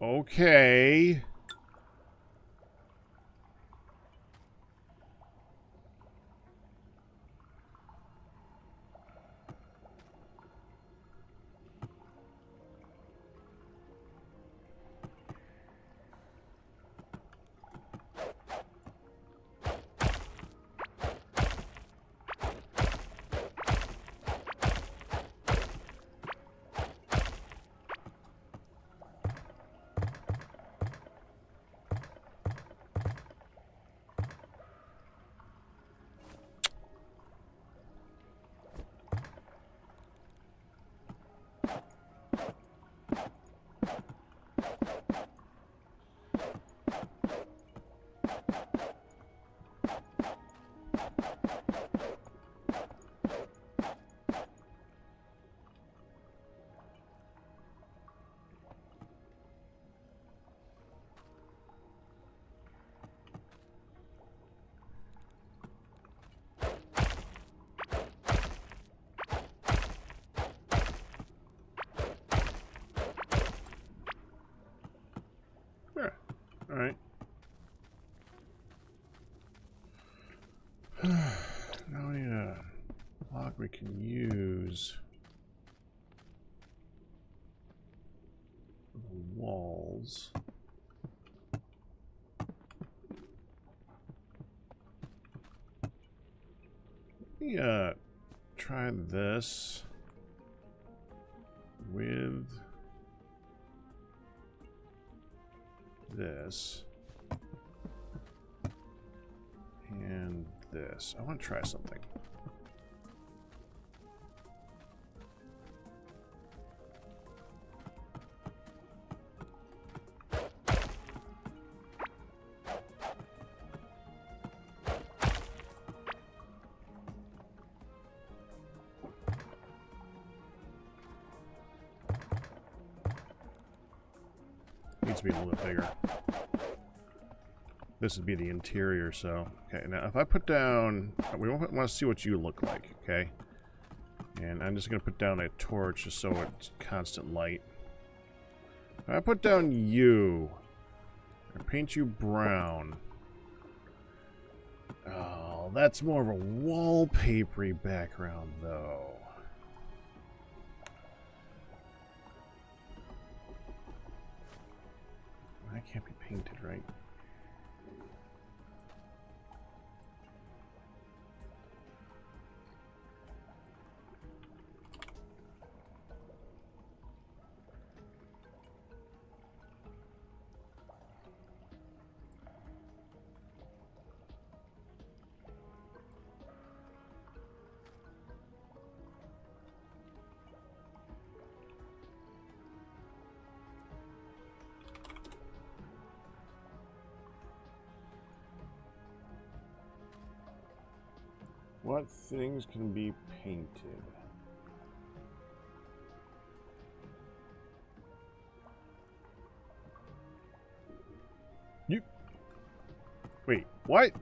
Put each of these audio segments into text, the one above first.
Okay. Sure. All right. Now we need a block we can use for the walls. Let me try this with this and this. I want to try something. Needs to be a little bit bigger. This would be the interior, so... Okay, now if I put down... We want to see what you look like, okay? And I'm just going to put down a torch just so it's constant light. If I put down you... I paint you brown. Oh, that's more of a wallpapery background, though. That can't be painted, right? What things can be painted? You... Wait, what?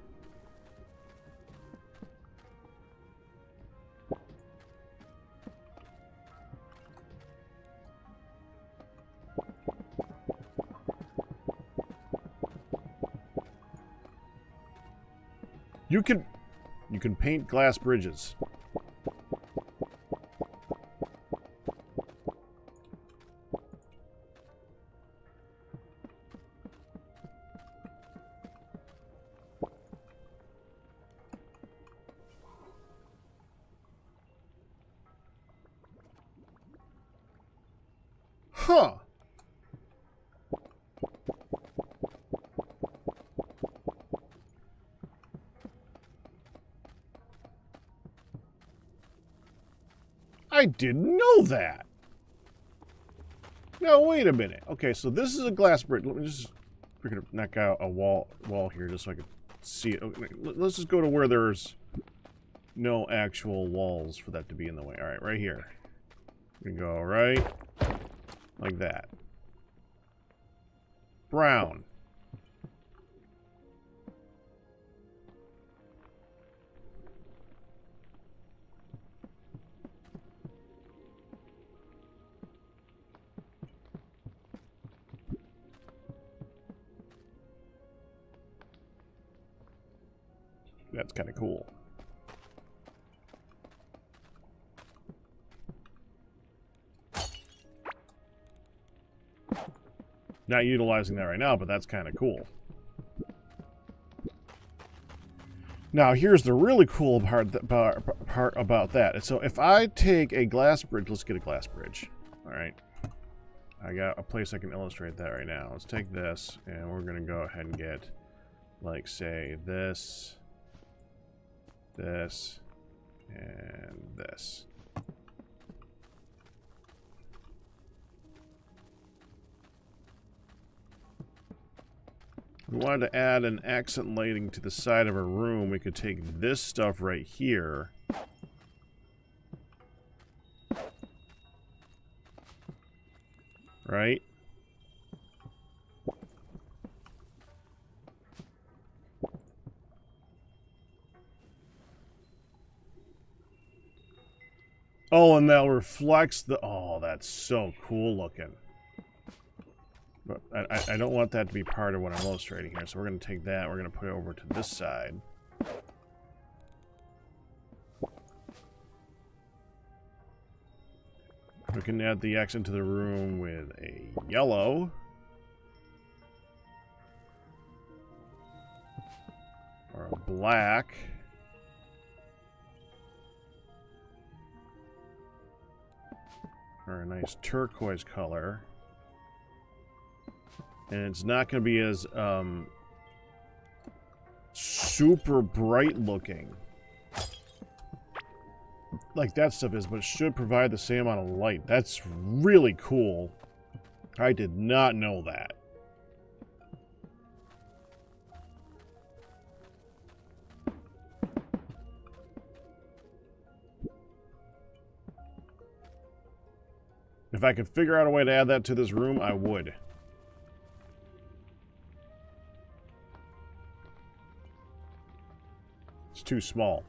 You can paint glass bridges. Huh. I didn't know that. No, wait a minute. Okay, so this is a glass bridge. Let me just freaking knock out a wall here just so I can see it. Okay, let's just go to where there's no actual walls for that to be in the way. All right, right here. We go right like that. Brown. That's kind of cool. Not utilizing that right now, but that's kind of cool. Now, here's the really cool part about that. So if I take a glass bridge, let's get a glass bridge. All right. I got a place I can illustrate that right now. Let's take this, and we're going to go ahead and get, like, say, this, this, and this. If we wanted to add an accent lighting to the side of a room, we could take this stuff right here. Right? Oh, and that reflects the... Oh, that's so cool looking. But I don't want that to be part of what I'm illustrating here, so we're going to take that, we're going to put it over to this side. We can add the accent to the room with a yellow. Or a black. Or a nice turquoise color. And it's not going to be as super bright looking like that stuff is, but it should provide the same amount of light. That's really cool. I did not know that. If I could figure out a way to add that to this room, I would. It's too small.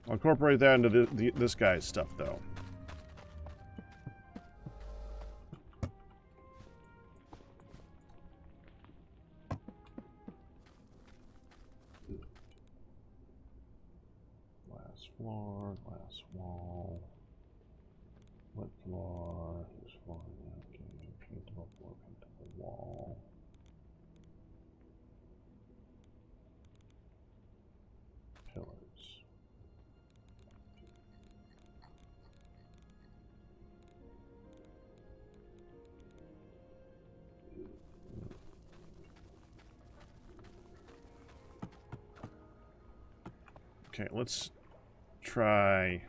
I'll incorporate that into this guy's stuff, though. Glass floor, glass wall, wood floor, here's floor, okay, paintable floor, paintable wall. Pillars. Okay, let's try.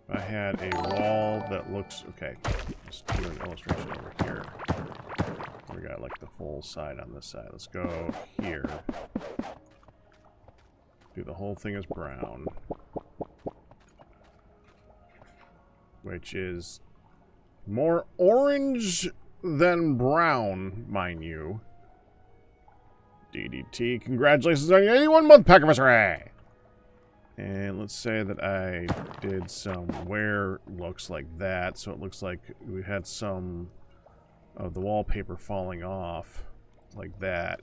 I had a wall that looks okay. Let's do an illustration over here. We got like the full side on this side. Let's go here. Do the whole thing as brown, which is more orange than brown, mind you. DDT, congratulations on your 81-month pack anniversary! And let's say that I did some wear looks like that, so it looks like we had some of the wallpaper falling off, like that.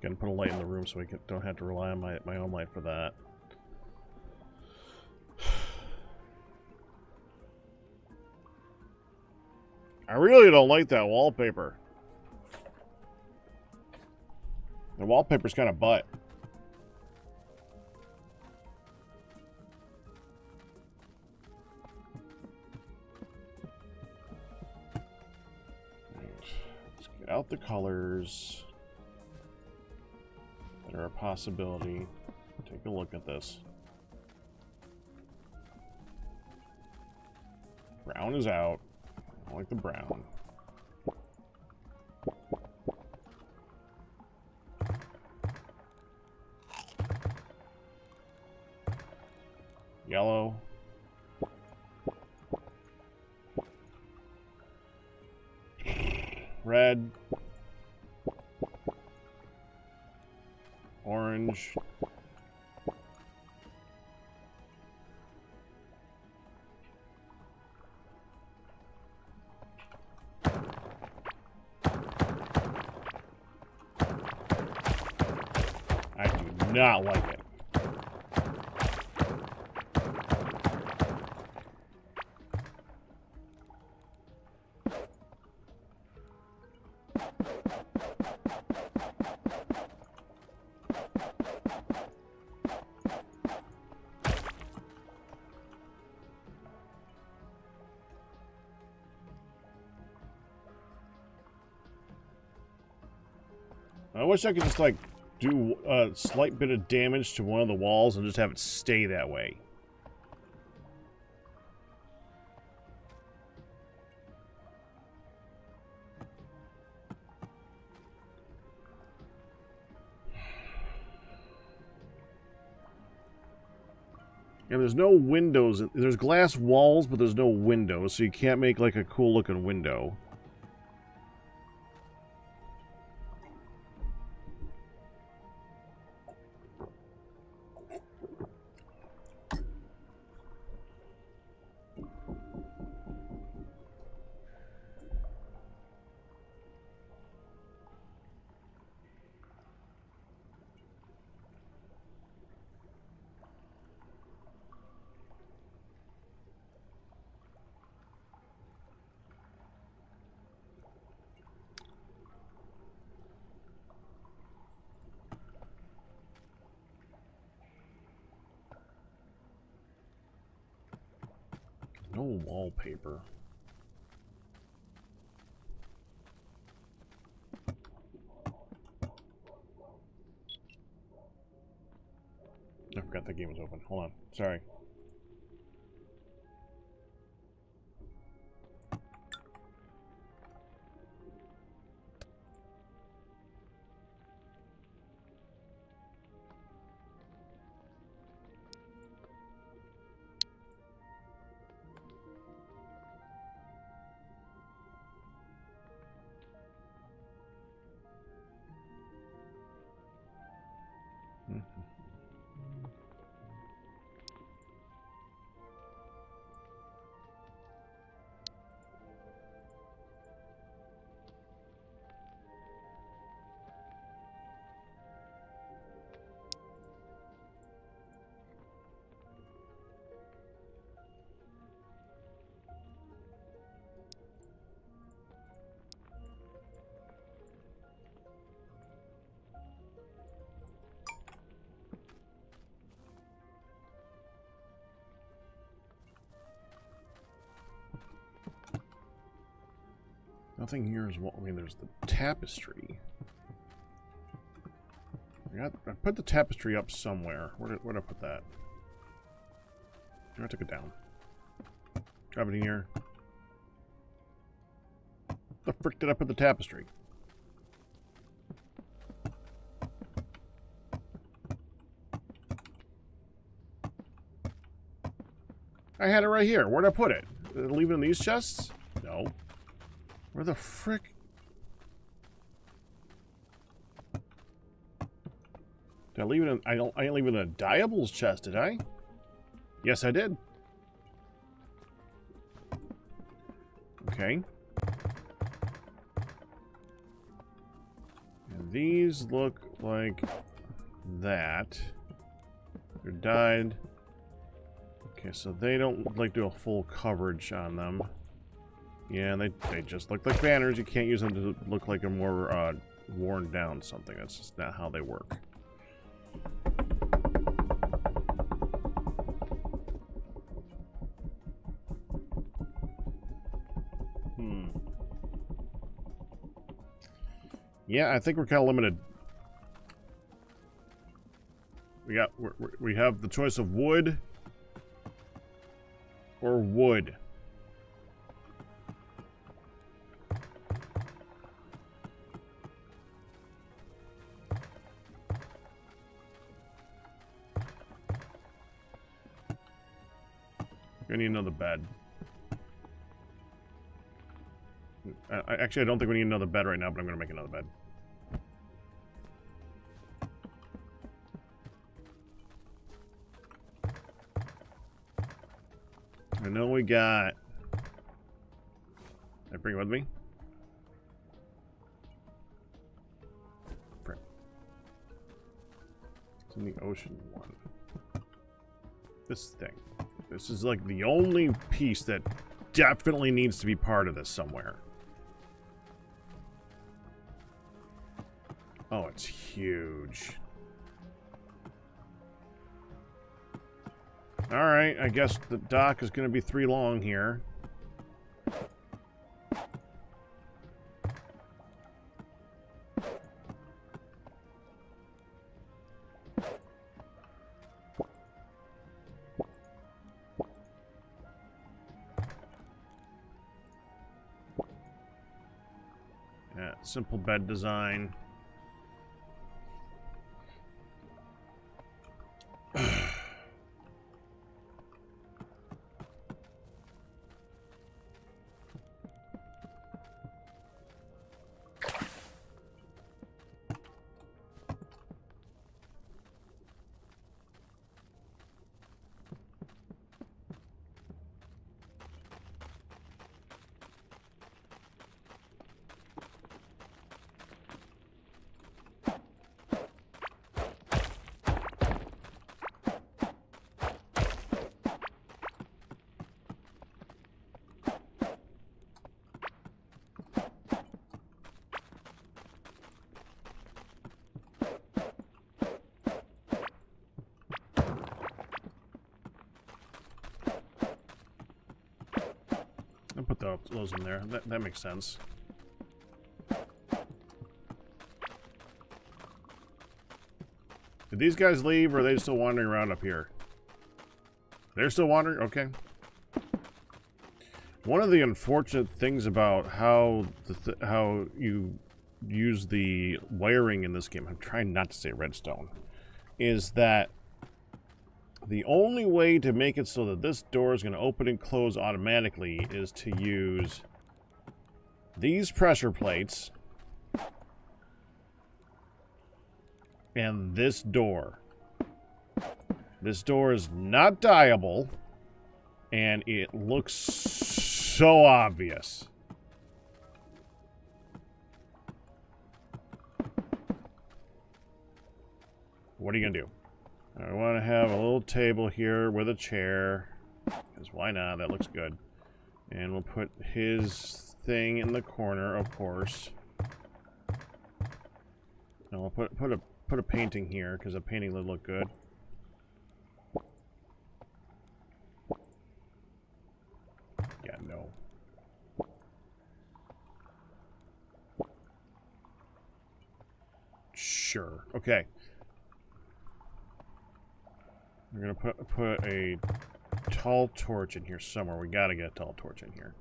Gonna put a light in the room so we don't have to rely on my own light for that. I really don't like that wallpaper. The wallpaper's kind of butt. Let's get out the colors that are a possibility. Take a look at this. Brown is out. I like the brown. Yellow. Red. Orange. I do not like it. I wish I could just, like, do a slight bit of damage to one of the walls and just have it stay that way. And there's no windows. There's glass walls, but there's no windows, so you can't make, like, a cool-looking window. No wallpaper. I forgot that game was open. Hold on. Sorry. Nothing here is what I mean. There's the tapestry. I put the tapestry up somewhere. Where did I put that? I took it down. Drop it in here. The frick did I put the tapestry? I had it right here. Where'd I put it? Did I leave it in these chests? No. Where the frick? Did I leave it in? I didn't leave it in a Diables chest, did I? Yes, I did. Okay. And these look like that. They're dyed. Okay, so they don't like do a full coverage on them. Yeah, and they just look like banners. You can't use them to look like a more worn down something. That's just not how they work. Yeah, I think we're kind of limited. We have the choice of wood or wood. I need another bed. Actually, I don't think we need another bed right now, but I'm going to make another bed. I know we got... I bring it with me? Frick. It's in the ocean one. This thing. This is like the only piece that definitely needs to be part of this somewhere. Oh, it's huge. Alright, I guess the dock is going to be 3 long here. Yeah, simple bed design. I'll put those in there. That makes sense. Did these guys leave, or are they still wandering around up here? They're still wandering? Okay. One of the unfortunate things about how how you use the wiring in this game, I'm trying not to say redstone, is that the only way to make it so that this door is going to open and close automatically is to use these pressure plates and this door. This door is not dieable, and it looks so obvious. What are you going to do? I want to have a little table here with a chair, because why not? That looks good. And we'll put his thing in the corner, of course. And we'll put a painting here, because a painting would look good. Yeah, no. Sure. Okay. We're gonna put a tall torch in here somewhere. We gotta get a tall torch in here.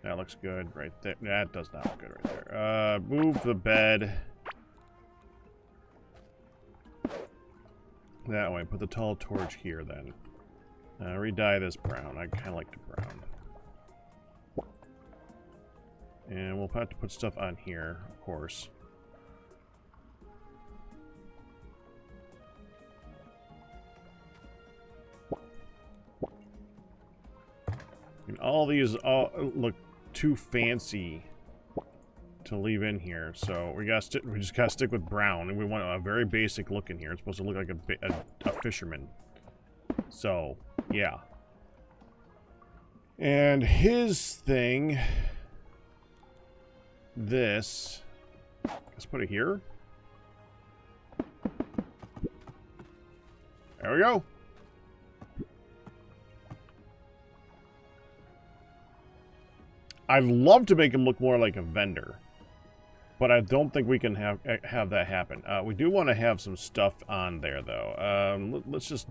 That looks good right there. That does not look good right there. Move the bed that way. Put the tall torch here then. Re-dye this brown. I kind of like the brown. And we'll have to put stuff on here, of course. And all these all look too fancy to leave in here, so we just gotta stick with brown, and we want a very basic look in here. It's supposed to look like a fisherman. So yeah. And his thing, this, let's put it here. There we go. I'd love to make him look more like a vendor, but I don't think we can have that happen. We do want to have some stuff on there, though. Let's just...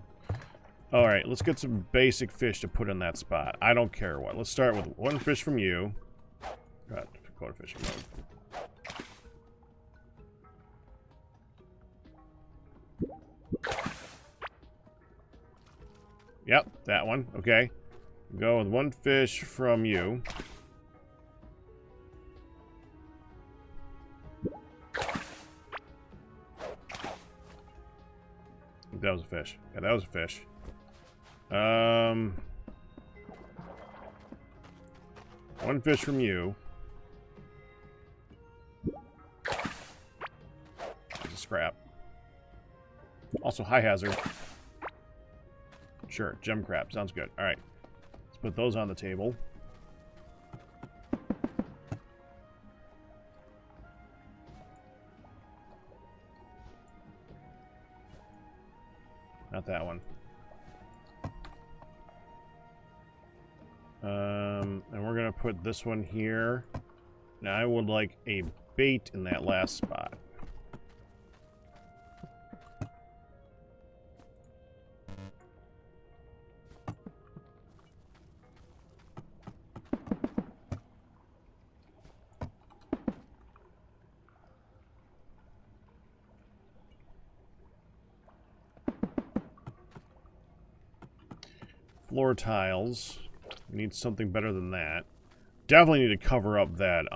Alright, let's get some basic fish to put in that spot. I don't care what. Let's start with 1 fish from you. God, go to fishing mode. Yep, that one. Okay. Go with 1 fish from you. That was a fish. Yeah, that was a fish. 1 fish from you. That's a scrap. Also, high hazard. Sure, gem crab. Sounds good. Alright. Let's put those on the table. Not that one. And we're gonna put this one here. Now I would like a bait in that last spot. Floor tiles. We need something better than that. Definitely need to cover up that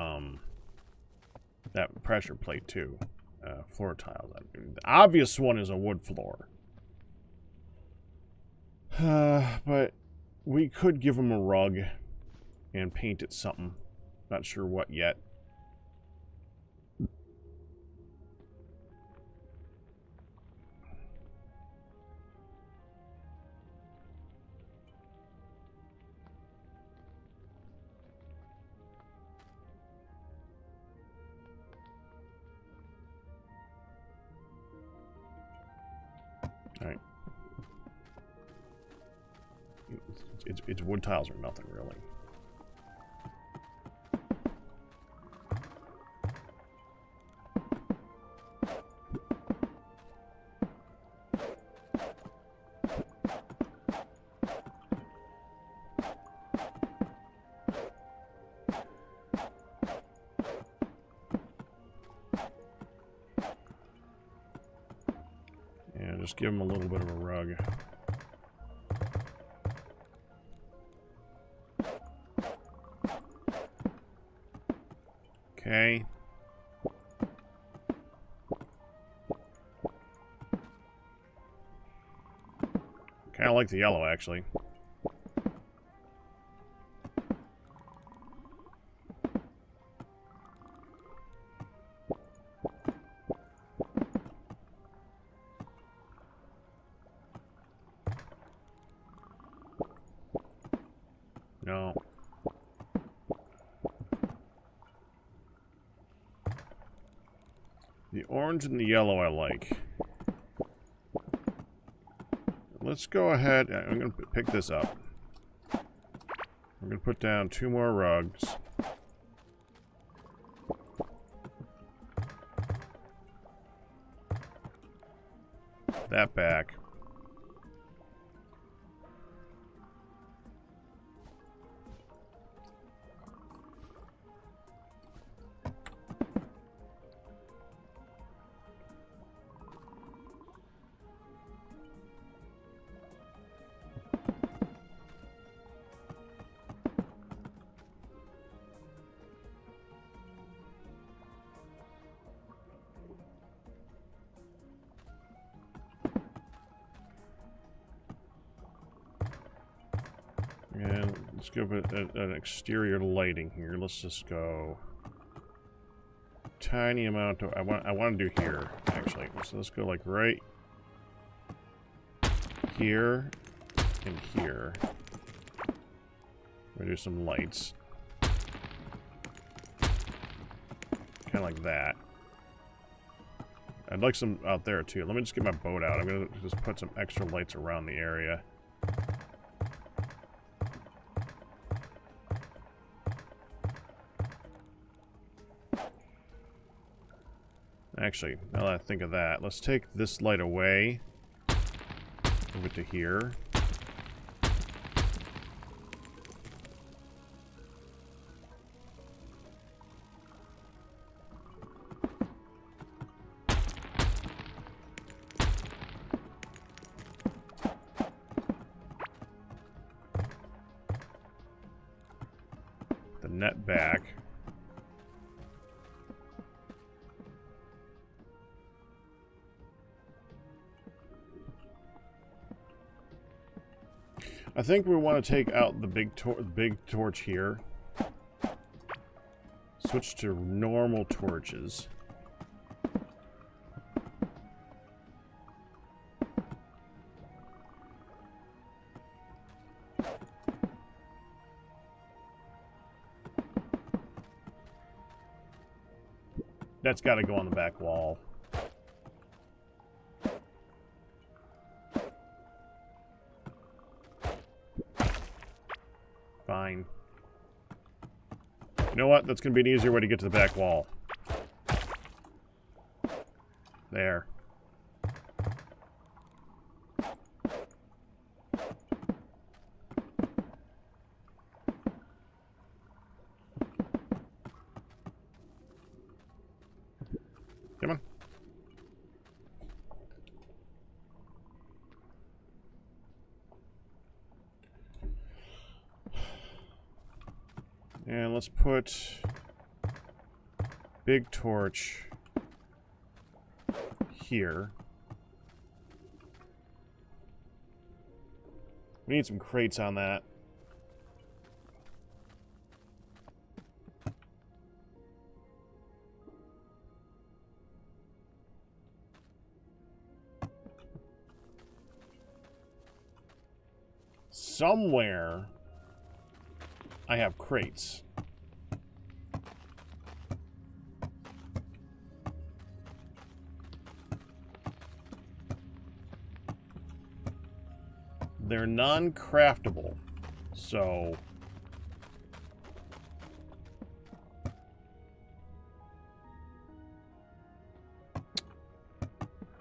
that pressure plate too. Floor tiles. The obvious one is a wood floor. But we could give them a rug and paint it something. Not sure what yet. Alright. It's wood tiles or nothing, really. Yeah, just give them a little bit of a rug. Okay. Kind of like the yellow, actually. No. The orange and the yellow I like. Let's go ahead. I'm going to pick this up. I'm going to put down 2 more rugs. That back. And let's give it an exterior lighting here. Let's just go tiny amount of, I want to do here actually. So let's go like right here and here. We're gonna do some lights, kind of like that. I'd like some out there too. Let me just get my boat out. I'm gonna just put some extra lights around the area. Actually, now that I think of that, let's take this light away. Move it to here. net back. I think we want to take out the big torch here. Switch to normal torches. That's got to go on the back wall. Fine. You know what? That's going to be an easier way to get to the back wall. There. Come on. And let's put big torch here. We need some crates on that. Somewhere I have crates. They're non-craftable, so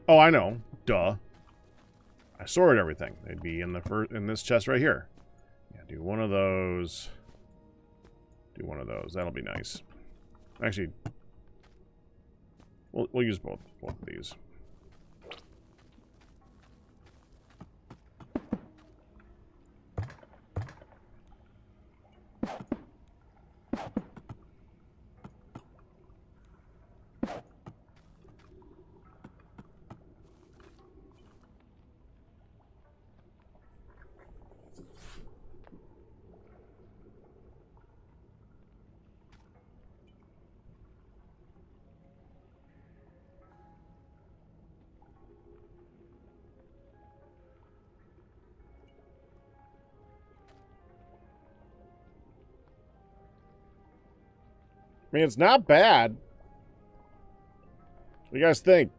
oh, I know. Duh. I sorted everything. They'd be in this chest right here. Yeah, do one of those. Do one of those. That'll be nice. Actually, we'll use both of these. I mean, it's not bad. What do you guys think?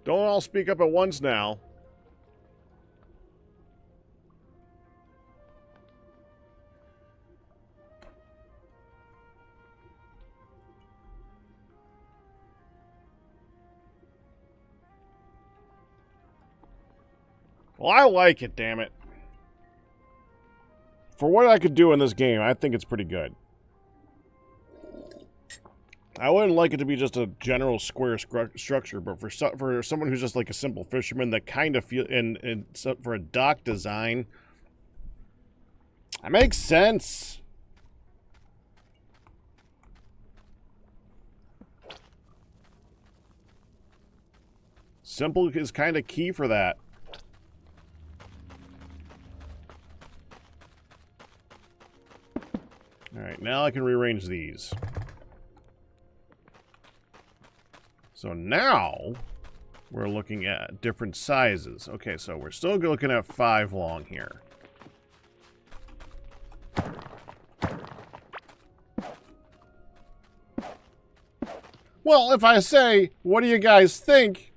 Don't all speak up at once now. Well, I like it, damn it. For what I could do in this game, I think it's pretty good. I wouldn't like it to be just a general square structure, but for someone who's just like a simple fisherman that kind of feel and for a dock design, that makes sense. Simple is kind of key for that. All right, now I can rearrange these. So now we're looking at different sizes. Okay, so we're still looking at 5 long here. Well, if I say, what do you guys think?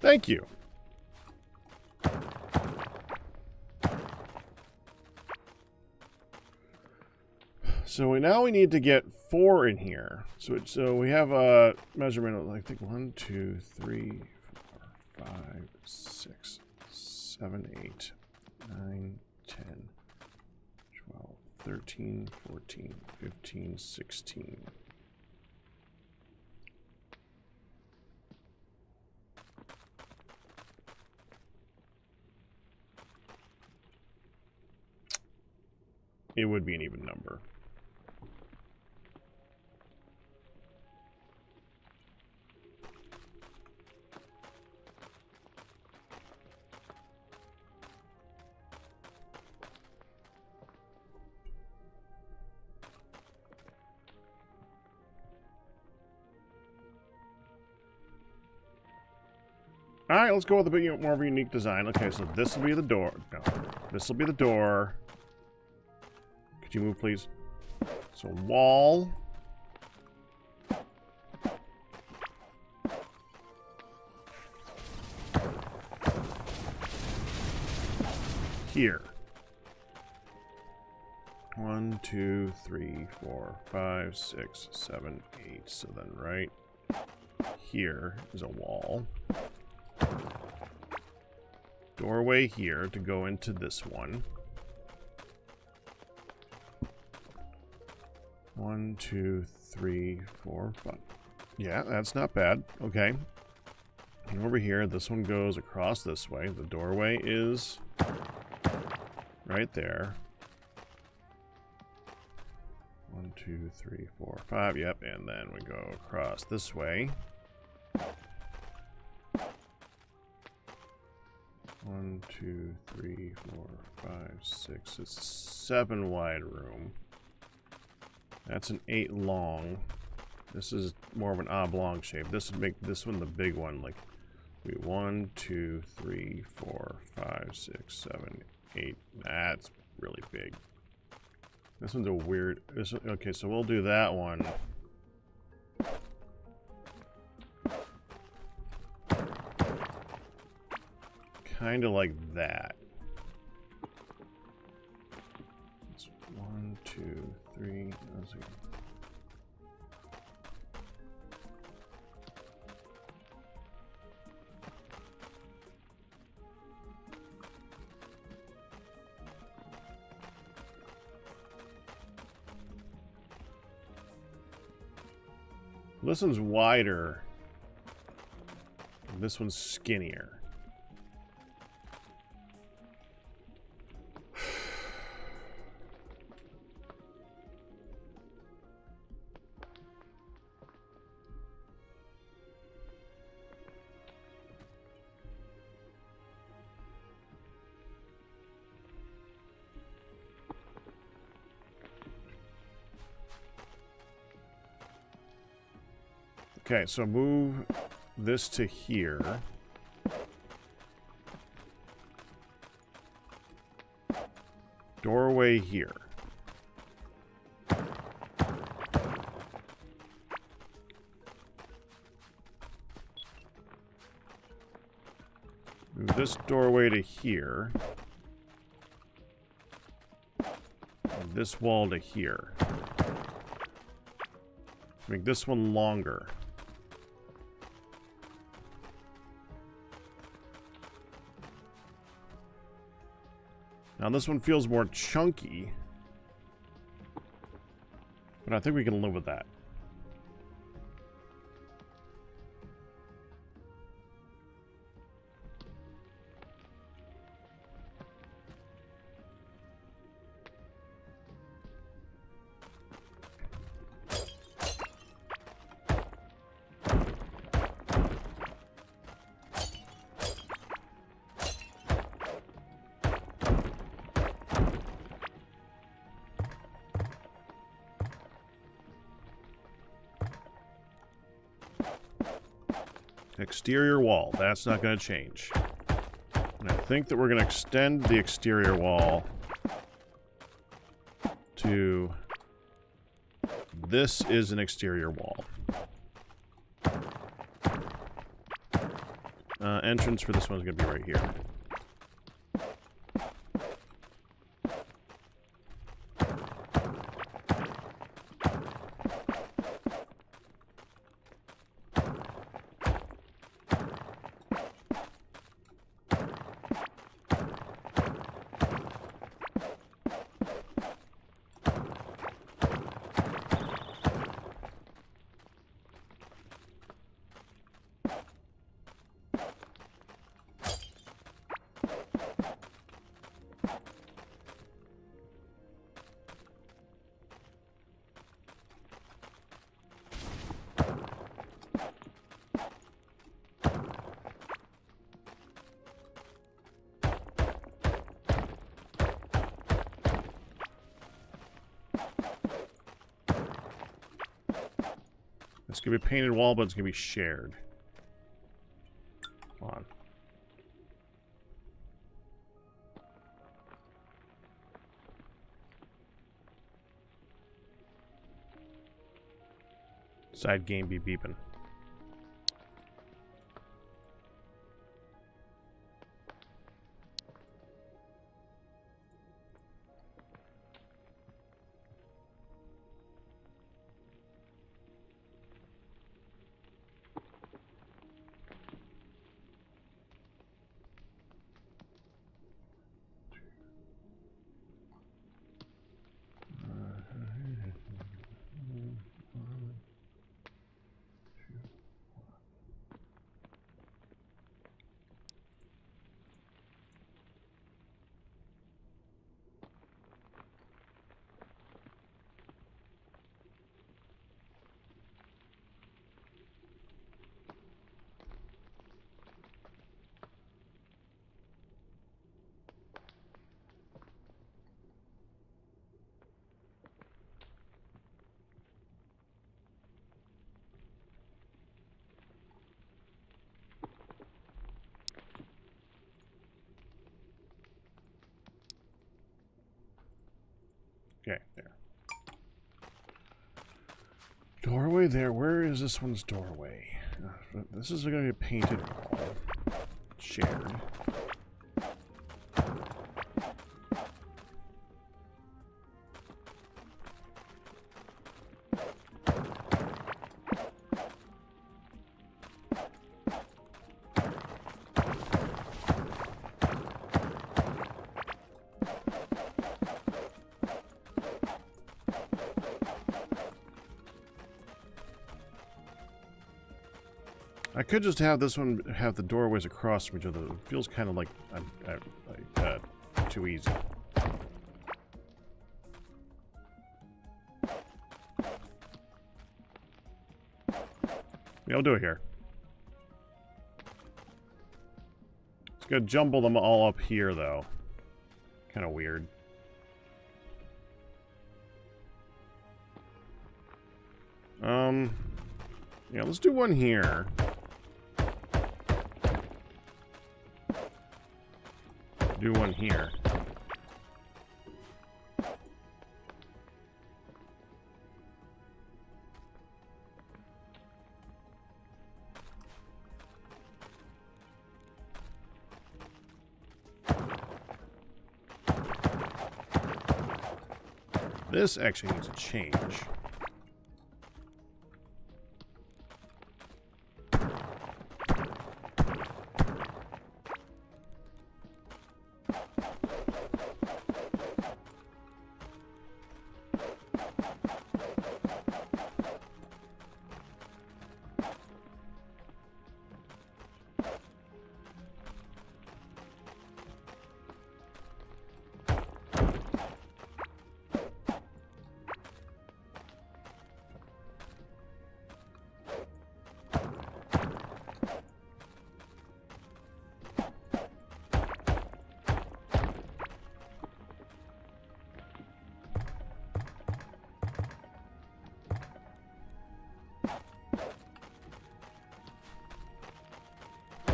Thank you. So now we need to get 4 in here. So we have a measurement of, I think, 1, 2, 3, 4, 5, 6, 7, 8, 9, 10, 12, 13, 14, 15, 16. It would be an even number. All right, let's go with a bit more of a unique design. Okay, so this will be the door. No, this will be the door. Could you move, please? So wall. Here. 1, 2, 3, 4, 5, 6, 7, 8. So then right here is a wall. Doorway here to go into this one. 1, 2, 3, 4, 5. Yeah, that's not bad. Okay. And over here, this one goes across this way. The doorway is right there. 1, 2, 3, 4, 5. Yep, and then we go across this way. 1, 2, 3, 4, 5, 6. It's a 7 wide room. That's an 8 long. This is more of an oblong shape. This would make this one the big one. Like 1, 2, 3, 4, 5, 6, 7, 8. That's really big. This one's a weird. Okay, so we'll do that one. Kind of like that. It's 1, 2, 3. This one's wider. This one's skinnier. Okay, so move this to here. Doorway here. Move this doorway to here. And this wall to here. Make this one longer. Now this one feels more chunky, but I think we can live with that. Exterior wall. That's not going to change. And I think that we're going to extend the exterior wall to... This is an exterior wall. Entrance for this one's going to be right here. It's going to be a painted wall, but it's going to be shared. Come on. Side game be beeping. Okay, there. Doorway there. Where is this one's doorway? This is going to be a painted wall. Shared. I could just have this one have the doorways across from each other. It feels kind of like too easy. Yeah, I'll do it here. It's gonna jumble them all up here, though. Kind of weird. Yeah, let's do one here. Do one here. This actually needs a change.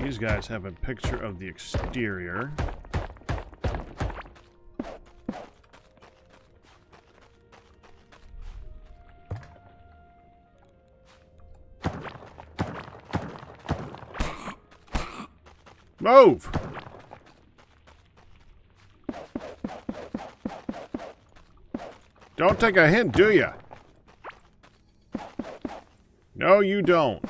These guys have a picture of the exterior. Move! Don't take a hint, do ya? No, you don't.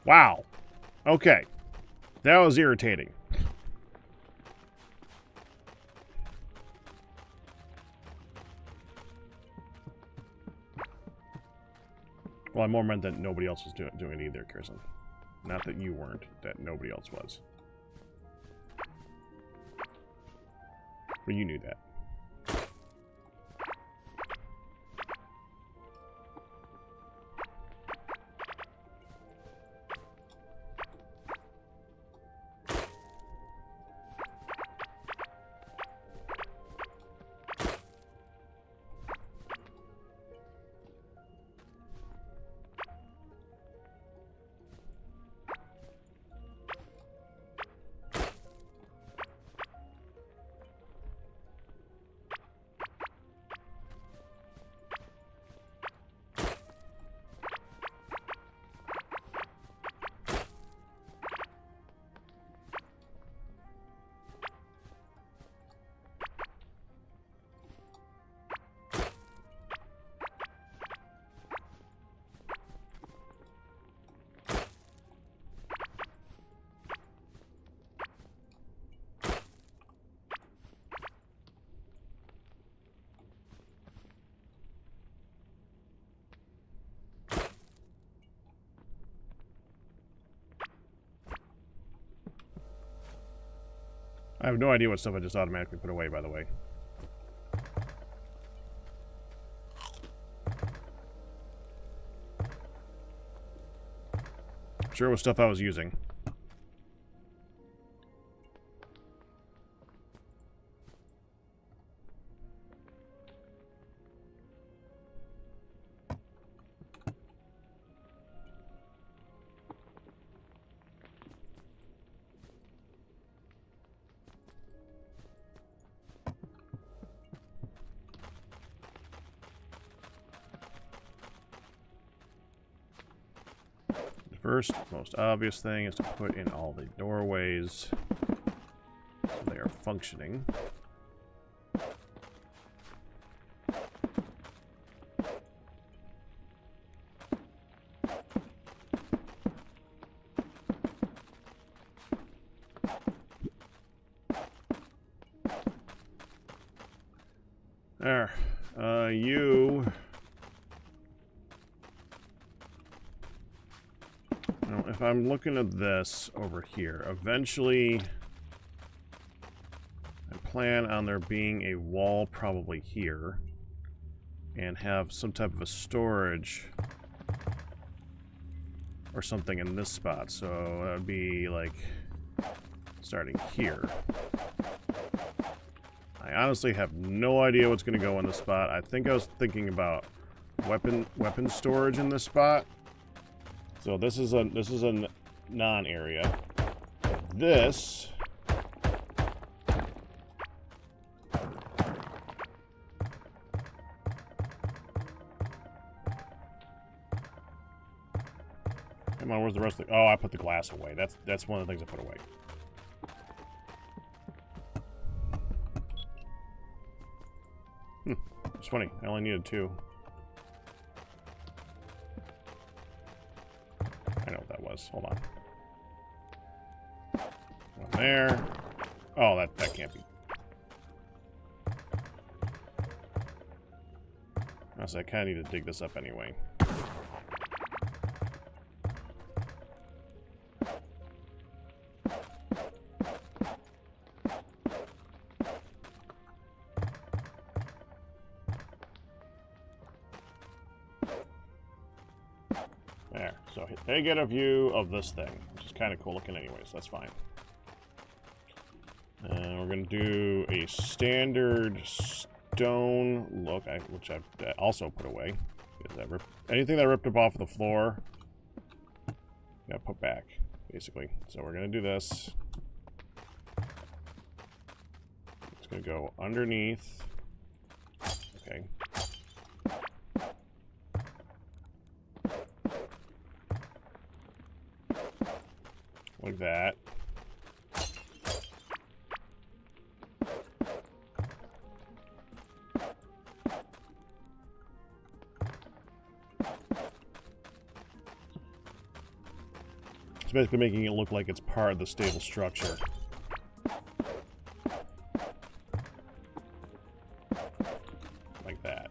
Wow. Okay. That was irritating. Well, I more meant that nobody else was doing it either, Kirsten. Not that you weren't, that nobody else was. But you knew that. I have no idea what stuff I just automatically put away, by the way. I'm sure it was stuff I was using. First, most obvious thing is to put in all the doorways so they are functioning. There. You... If I'm looking at this over here, eventually I plan on there being a wall probably here and have some type of a storage or something in this spot. So that would be like starting here. I honestly have no idea what's going to go in this spot. I think I was thinking about weapon storage in this spot. So this is a non-area. This come on, where's the rest of the... Oh, I put the glass away. That's one of the things I put away. It's funny. I only needed 2. I know what that was. Hold on. One there. Oh, that can't be. Honestly, I kind of need to dig this up anyway. There. So they get a view of this thing, which is kind of cool looking anyways. That's fine. going to do a standard stone look, which I've also put away. Anything that ripped up off the floor, got put back, basically. So we're going to do this. It's going to go underneath. Okay. Like that. It's basically making it look like it's part of the stable structure. Like that.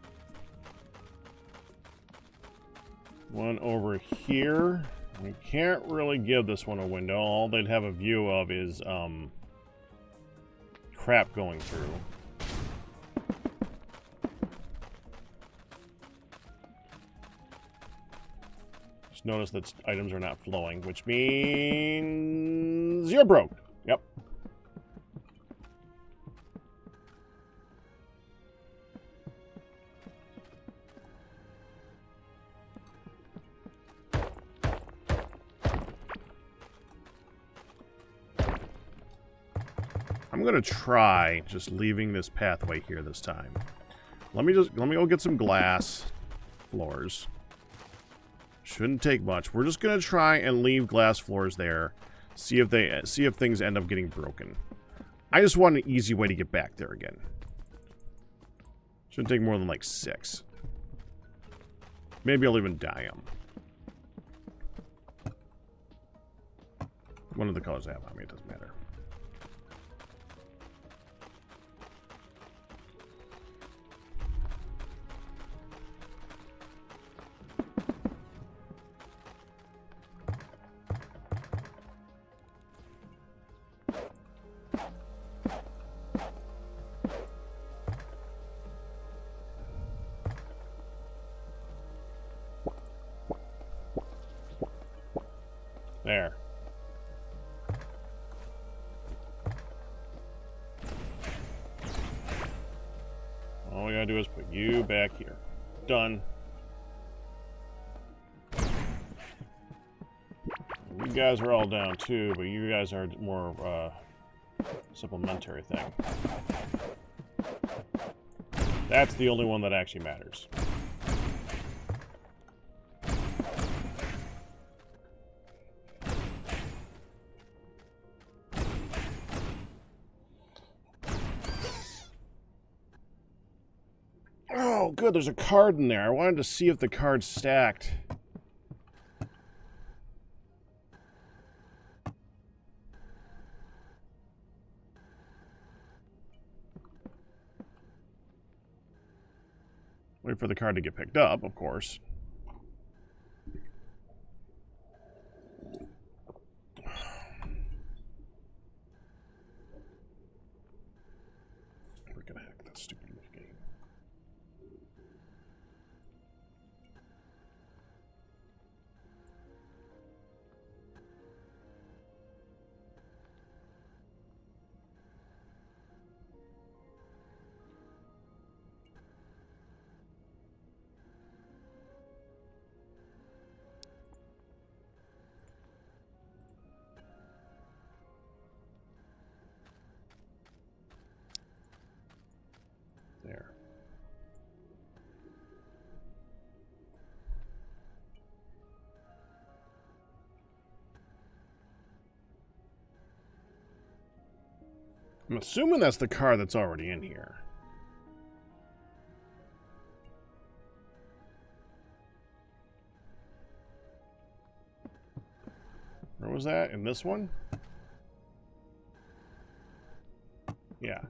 One over here. We can't really give this one a window. All they'd have a view of is crap going through. Just notice that items are not flowing, which means you're broke. Yep. I'm gonna try just leaving this pathway here this time. Let me go get some glass floors. Shouldn't take much. We're just gonna try and leave glass floors there. See if things end up getting broken. I just want an easy way to get back there again. Shouldn't take more than like 6. Maybe I'll even dye them. One of the colors I have on me, it doesn't matter. There. All we gotta do is put you back here. Done. You guys are all down too, but you guys are more of a supplementary thing. That's the only one that actually matters. Oh, good, there's a card in there. I wanted to see if the card's stacked. Wait for the card to get picked up, of course. We're gonna hack that stupid game. There. I'm assuming that's the card that's already in here. Where was that? In this one? Yeah.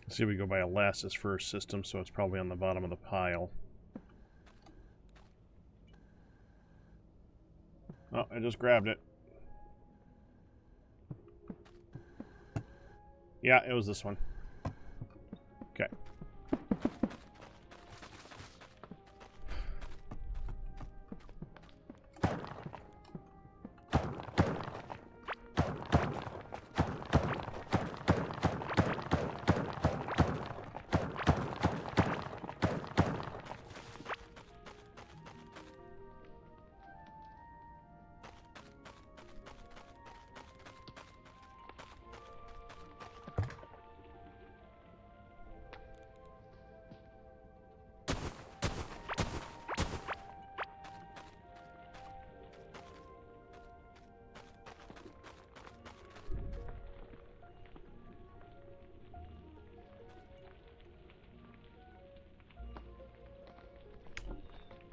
See, we go by Elastis first system, so it's probably on the bottom of the pile. Oh, I just grabbed it. Yeah, it was this one. Okay.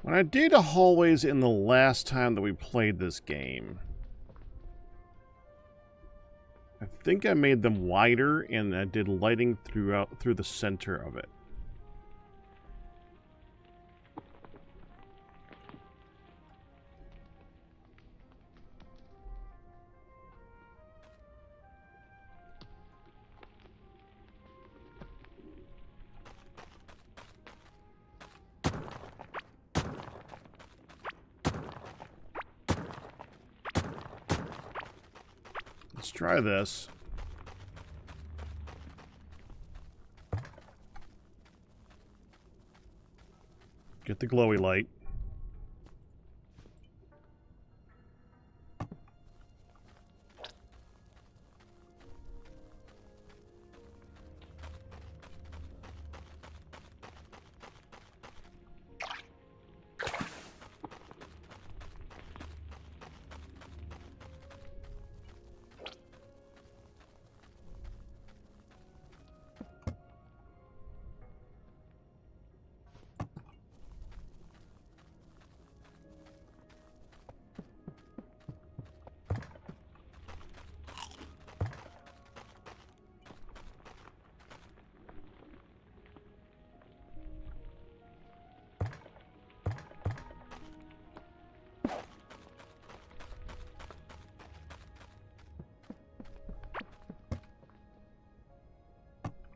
When I did the hallways in the last time that we played this game, I think I made them wider and I did lighting through the center of it. Let's try this. Get the glowy light.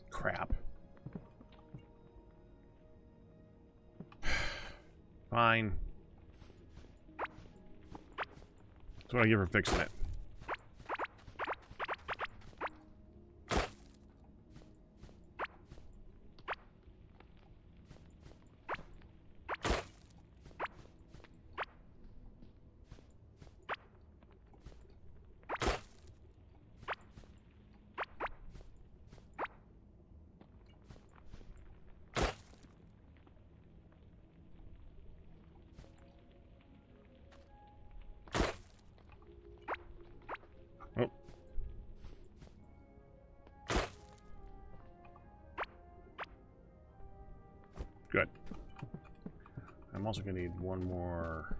Crap. Fine. That's what I give her fixing it. Oh. Good. I'm also going to need one more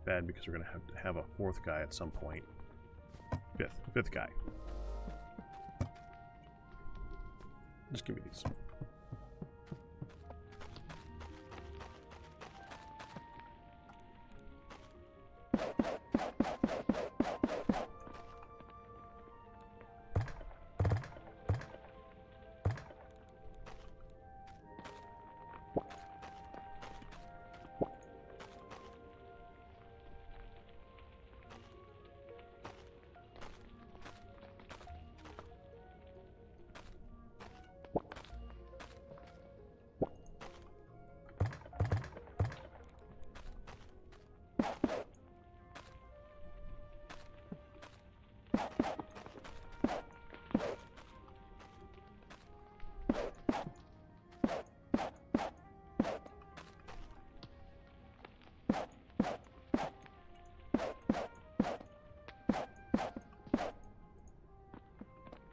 bed because we're going to have a fourth guy at some point. Fifth guy. Just give me these.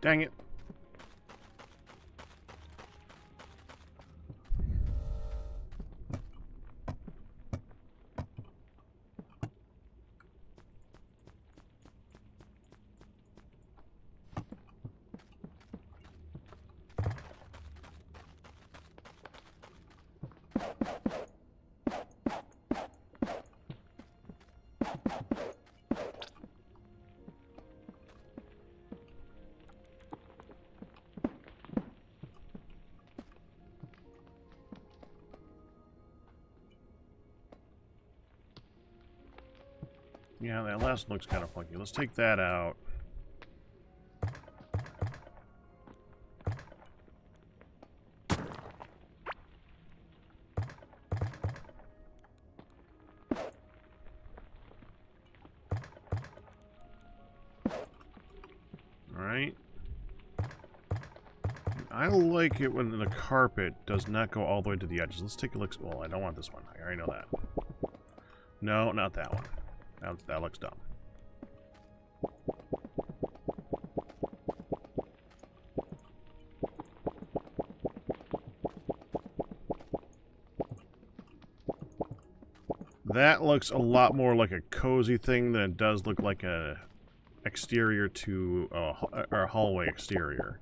Dang it. Yeah, that last one looks kind of funky. Let's take that out. Alright. I like it when the carpet does not go all the way to the edges. Let's take a look. Well, I don't want this one. I already know that. No, not that one. That looks dumb. That looks a lot more like a cozy thing than it does look like a exterior to or a hallway exterior.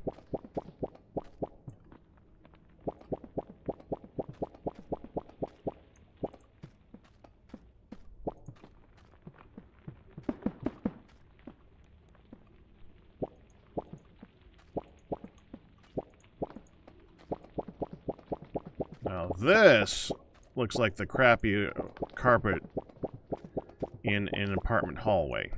Now this looks like the crappy carpet in an apartment hallway.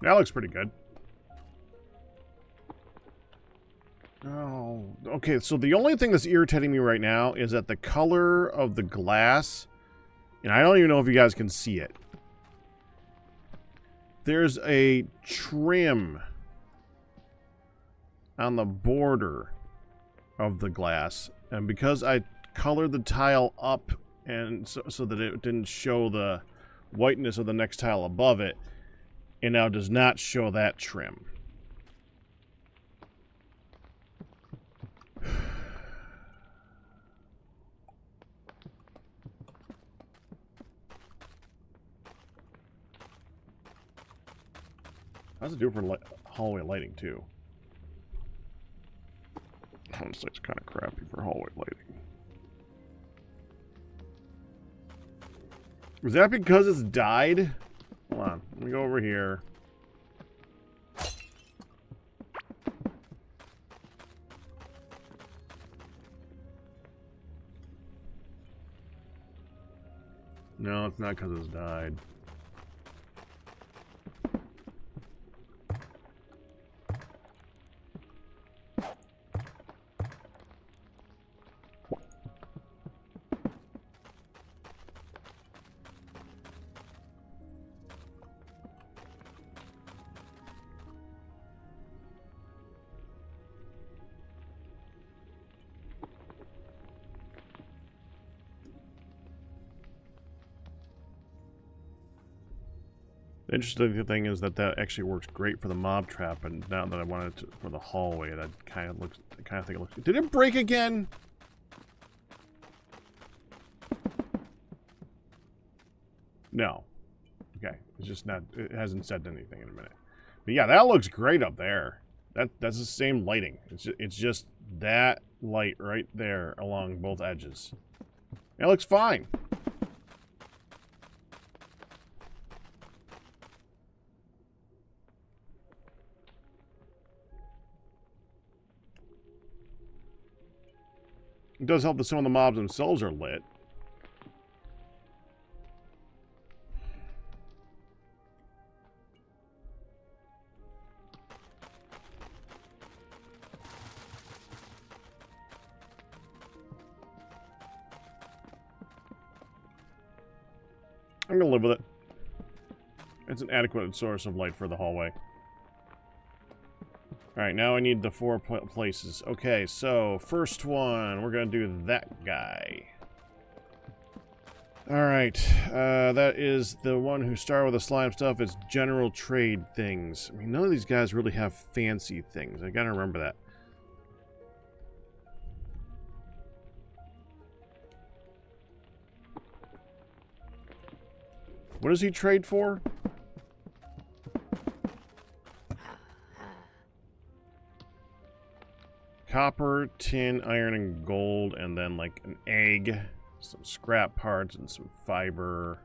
That looks pretty good. Oh, okay, so the only thing that's irritating me right now is that the color of the glass, and I don't even know if you guys can see it. There's a trim on the border of the glass, and because I colored the tile up and so that it didn't show the whiteness of the next tile above it, it now does not show that trim. How's it do for hallway lighting, too? Honestly, it's kind of crappy for hallway lighting. Was that because it's died? Hold on. Let me go over here. No, it's not because it's died. The interesting thing is that actually works great for the mob trap, and now that I want it for the hallway, that kind of think it looks. Did it break again? No. Okay, it's just not. It hasn't said anything in a minute. But yeah, that looks great up there. That's the same lighting. It's just that light right there along both edges. It looks fine. It does help that some of the mobs themselves are lit. I'm gonna live with it. It's an adequate source of light for the hallway. Alright, now I need the 4 places. Okay, so first one, we're going to do that guy. Alright, that is the one who started with the slime stuff. It's general trade things. I mean, none of these guys really have fancy things. I gotta remember that. What does he trade for? Copper, tin, iron, and gold, and then like an egg, some scrap parts, and some fiber,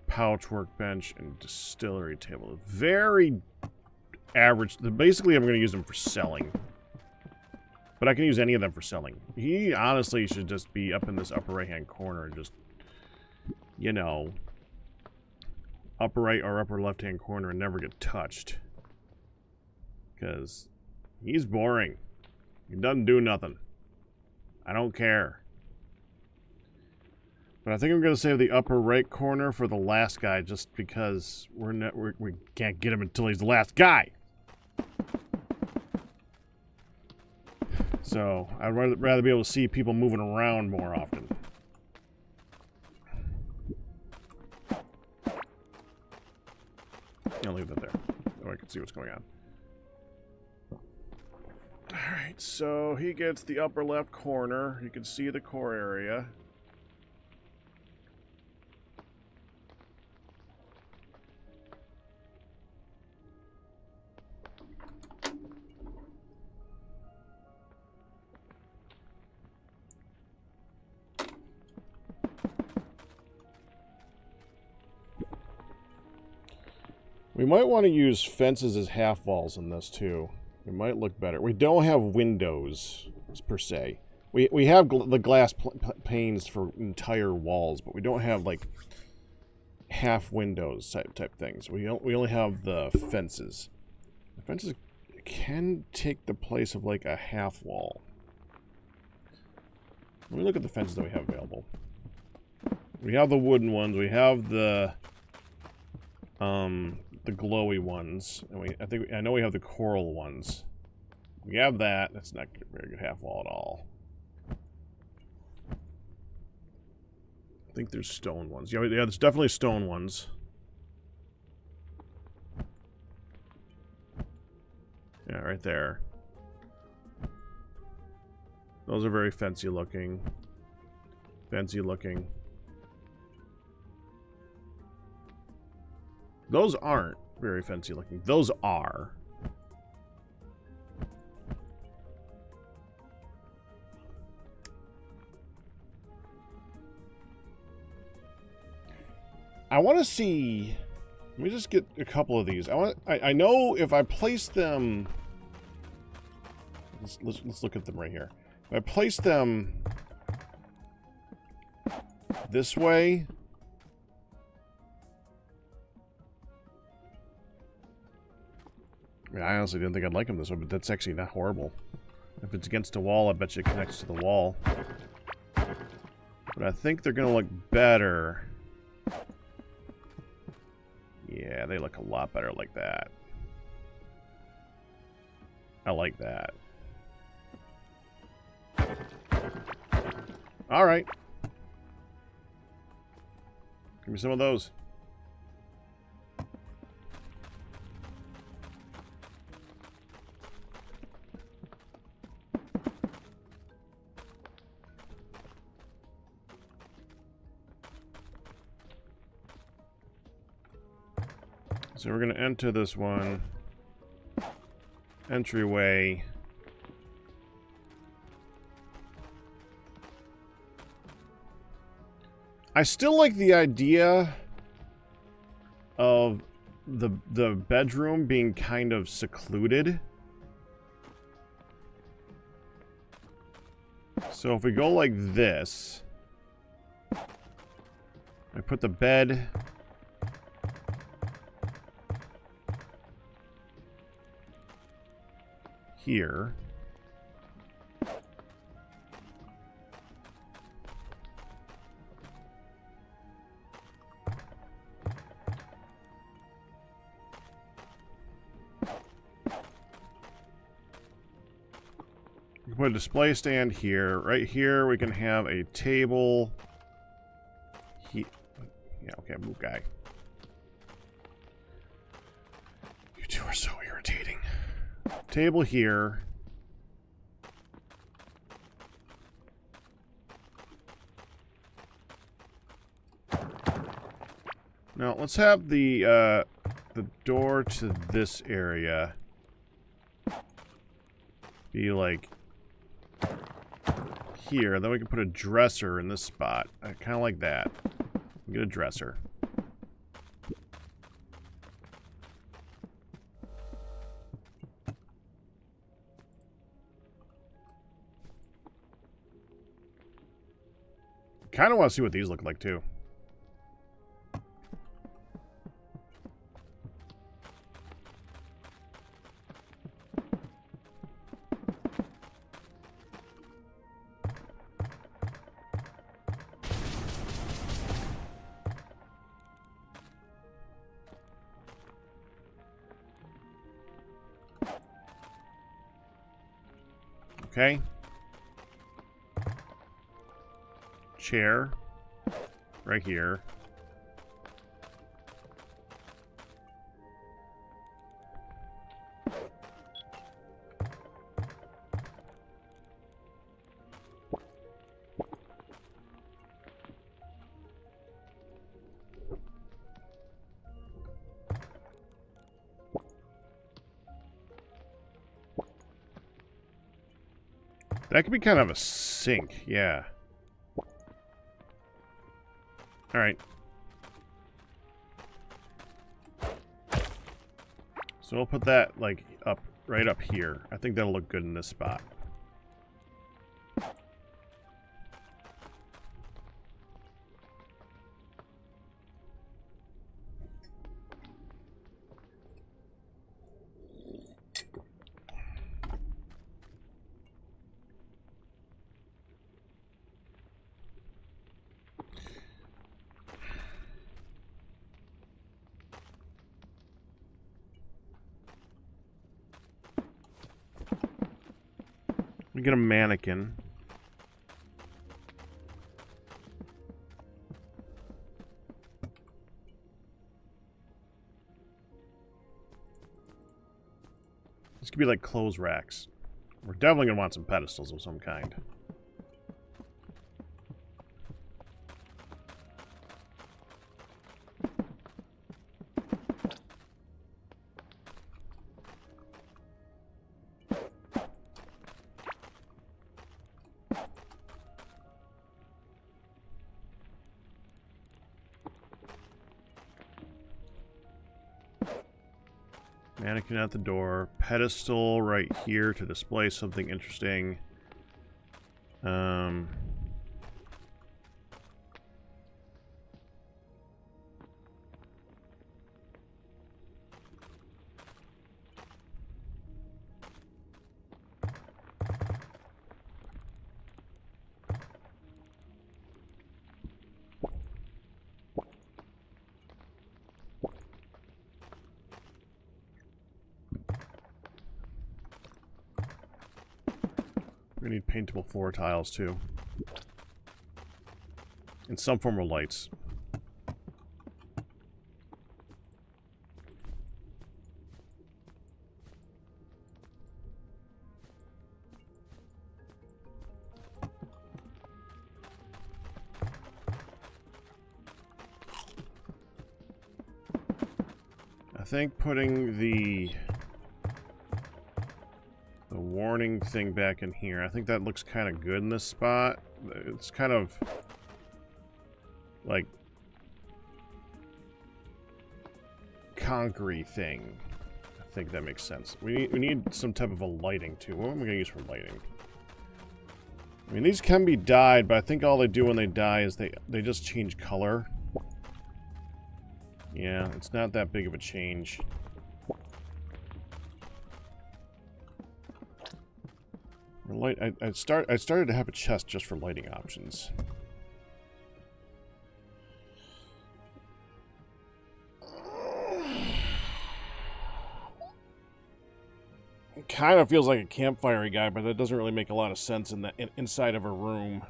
pouch workbench, and distillery table. Very average. Basically, I'm going to use them for selling. But I can use any of them for selling. He honestly should just be up in this upper right-hand corner and just, you know, upper right or upper left-hand corner and never get touched. Because he's boring. He doesn't do nothing. I don't care. But I think I'm going to save the upper right corner for the last guy just because we can't get him until he's the last guy. So, I'd rather be able to see people moving around more often. I'll leave that there, so I can see what's going on. Alright, so he gets the upper left corner. You can see the core area. We might want to use fences as half walls in this too. It might look better. We don't have windows, per se. We have the glass panes for entire walls, but we don't have, like, half windows type things. We only have the fences. The fences can take the place of, like, a half wall. Let me look at the fences that we have available. We have the wooden ones. We have the glowy ones, and I know we have the coral ones. We have that. That's not a very good half wall at all. I think there's stone ones. Yeah, there's definitely stone ones. Yeah, right there. Those are very fancy looking. Fancy looking. Those aren't very fancy looking. Those are. I want to see. Let me just get a couple of these. I know if I place them. Let's look at them right here. If I place them this way. I mean, I honestly didn't think I'd like them this way, but that's actually not horrible. If it's against a wall, I bet you it connects to the wall. But I think they're going to look better. Yeah, they look a lot better like that. I like that. Alright. Give me some of those. So we're going to enter this one. Entryway. I still like the idea of the bedroom being kind of secluded. So if we go like this, I put the bed here. put a display stand here. Right here, we can have a table. Yeah, okay, move guy. You two are so irritating. Table here. Now, let's have the door to this area be like here. Then we can put a dresser in this spot. I kind of like that. Get a dresser. Kind of want to see what these look like too. Okay. Chair. Right here. That could be kind of a sink, yeah. Alright. So we'll put that, like, right up here. I think that'll look good in this spot. We get a mannequin. This could be like clothes racks. We're definitely going to want some pedestals of some kind. Mannequin at the door. Pedestal right here to display something interesting. We need paintable floor tiles too. And some form of lights. I think putting the warning thing back in here, I think that looks kind of good in this spot. It's kind of like concrete thing. I think that makes sense. We need some type of a lighting too. What am I going to use for lighting? I mean, these can be dyed, but I think all they do when they dye is they just change color. Yeah, it's not that big of a change. I started to have a chest just for lighting options. kind of feels like a campfire guy, but that doesn't really make a lot of sense in inside of a room.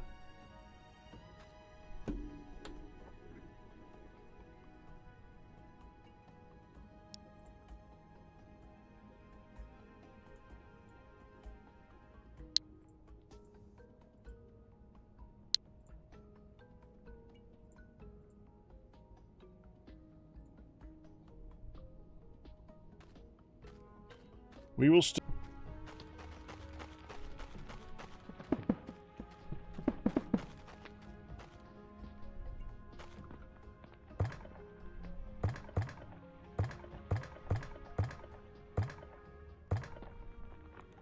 We will still.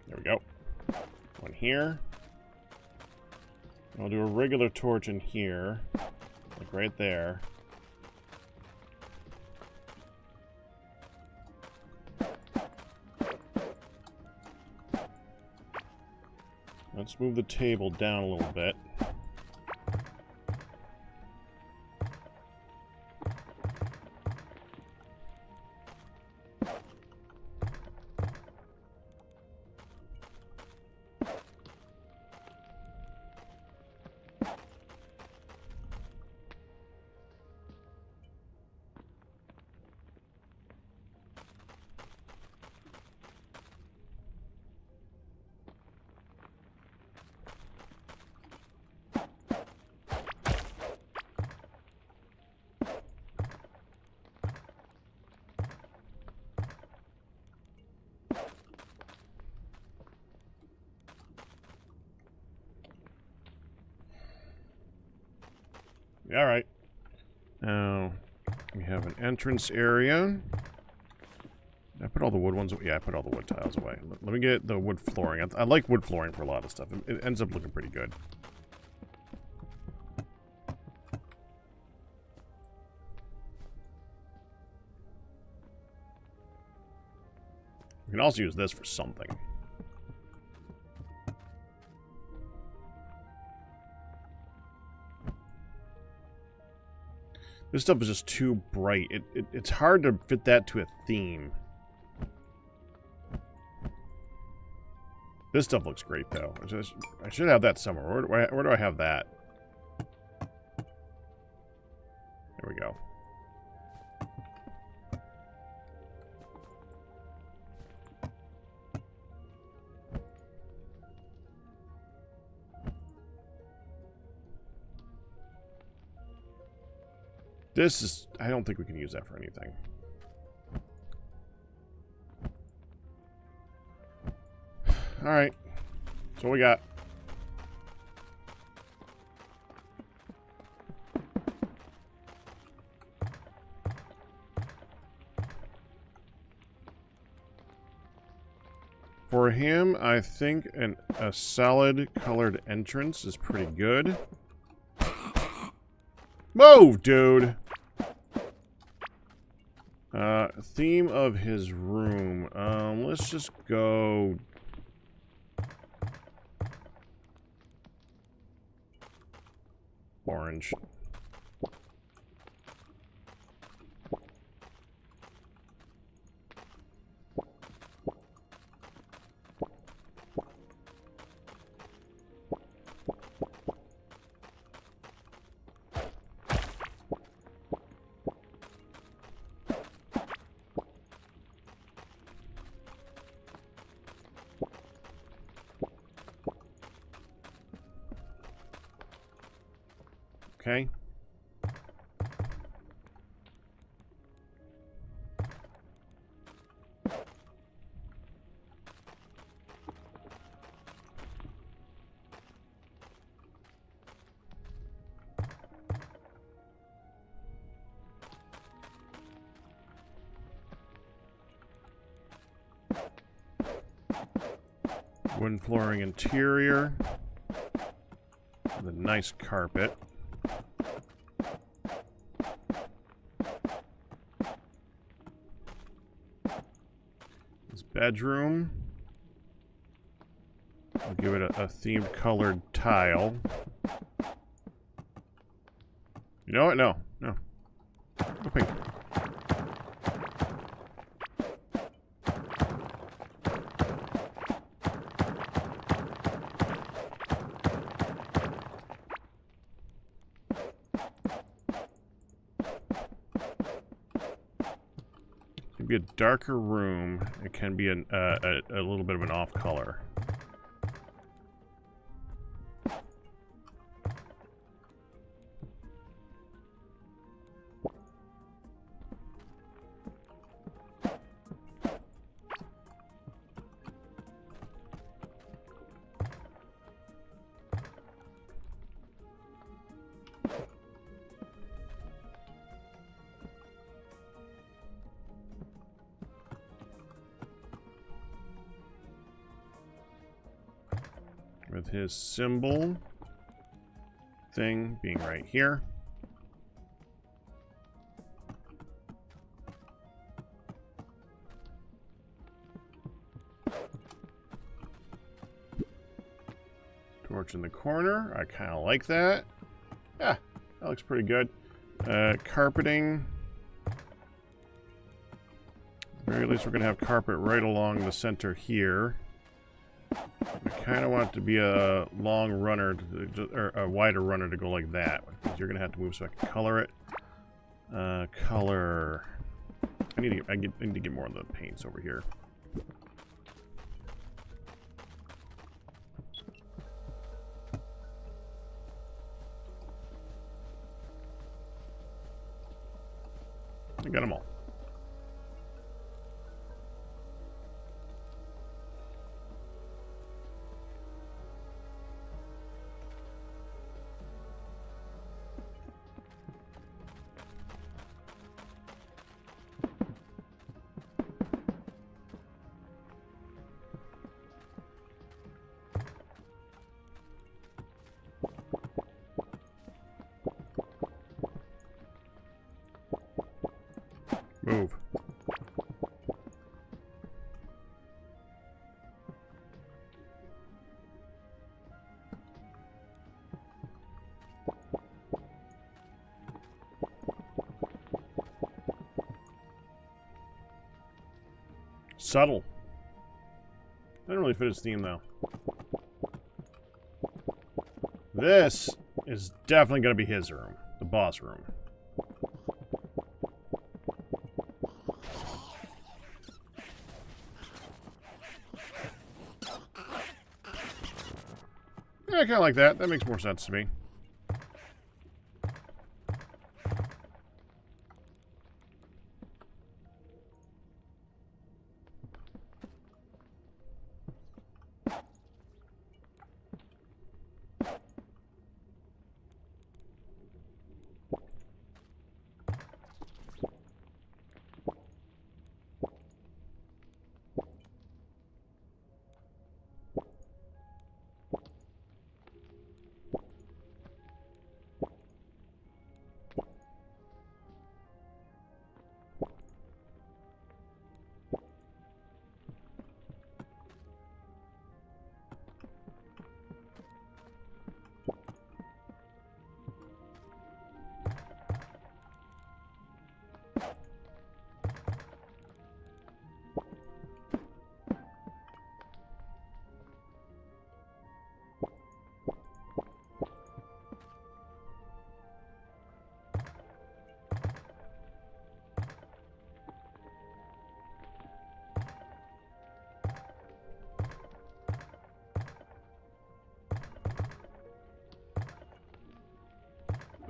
There we go. One here. I'll do a regular torch in here, like right there. Let's move the table down a little bit. All right. Now we have an entrance area. Did I put all the wood ones away? Yeah, I put all the wood tiles away. Let me get the wood flooring. I like wood flooring for a lot of stuff. It ends up looking pretty good. We can also use this for something. This stuff is just too bright. It's hard to fit that to a theme. This stuff looks great, though. I should have that somewhere. Where do I have that? There we go. This is... I don't think we can use that for anything. Alright. That's what we got. For him, I think a solid colored entrance is pretty good. Move, dude! Theme of his room. Let's just go... orange. Okay. Wooden flooring interior. With a nice carpet. Bedroom. I'll give it a themed colored tile. You know what? No. No. Go pink. I, be a darker room. It can be a little bit of an off color. With his symbol thing being right here. Torch in the corner. I kind of like that. Yeah, that looks pretty good. Carpeting. At the very least, we're going to have carpet right along the center here. I kind of want it to be a long runner, or a wider runner to go like that. You're going to have to move so I can color it. Color. I need to get more of the paints over here. I got them all. Move. Subtle. Doesn't really fit his theme, though. This is definitely going to be his room. The boss room. Yeah, I kind of like that. That makes more sense to me.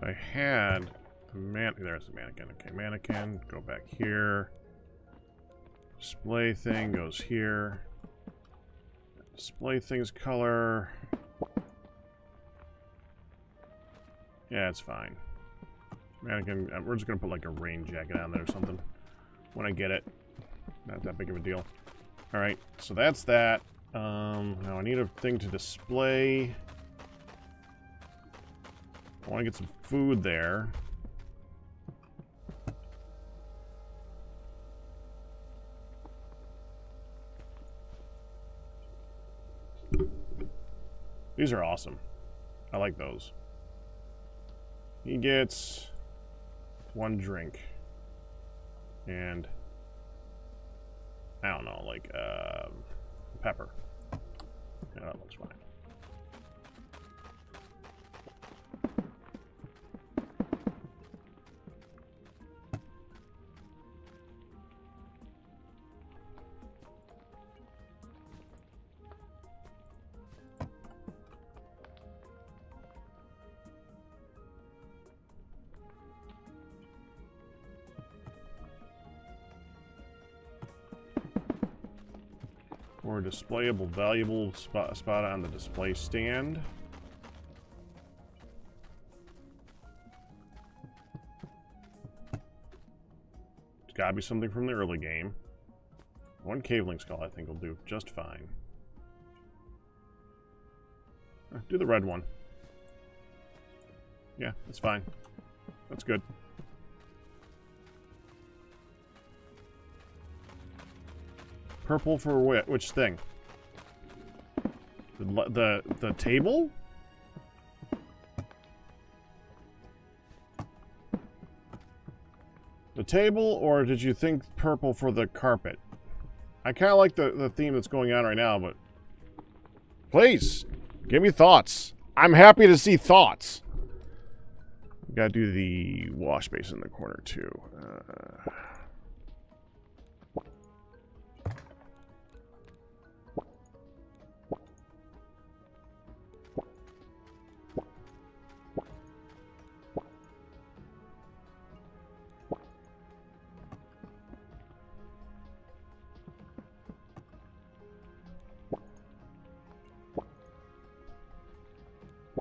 I had a there's a mannequin. Okay, mannequin, go back here. Display thing goes here. Display thing's color. Yeah, it's fine. Mannequin, we're just gonna put like a rain jacket on there or something when I get it. Not that big of a deal. Alright, so that's that. Now I need a thing to display. I want to get some food there. These are awesome. I like those. He gets one drink. And I don't know, like pepper. Yeah, that looks fine. or displayable valuable spot on the display stand. It's gotta be something from the early game. One caveling skull I think will do just fine. Do the red one. Yeah, that's fine. That's good. Purple for which thing? The table? The table, or did you think purple for the carpet? I kind of like the theme that's going on right now, but... Please, give me thoughts. I'm happy to see thoughts. Gotta do the wash basin in the corner, too.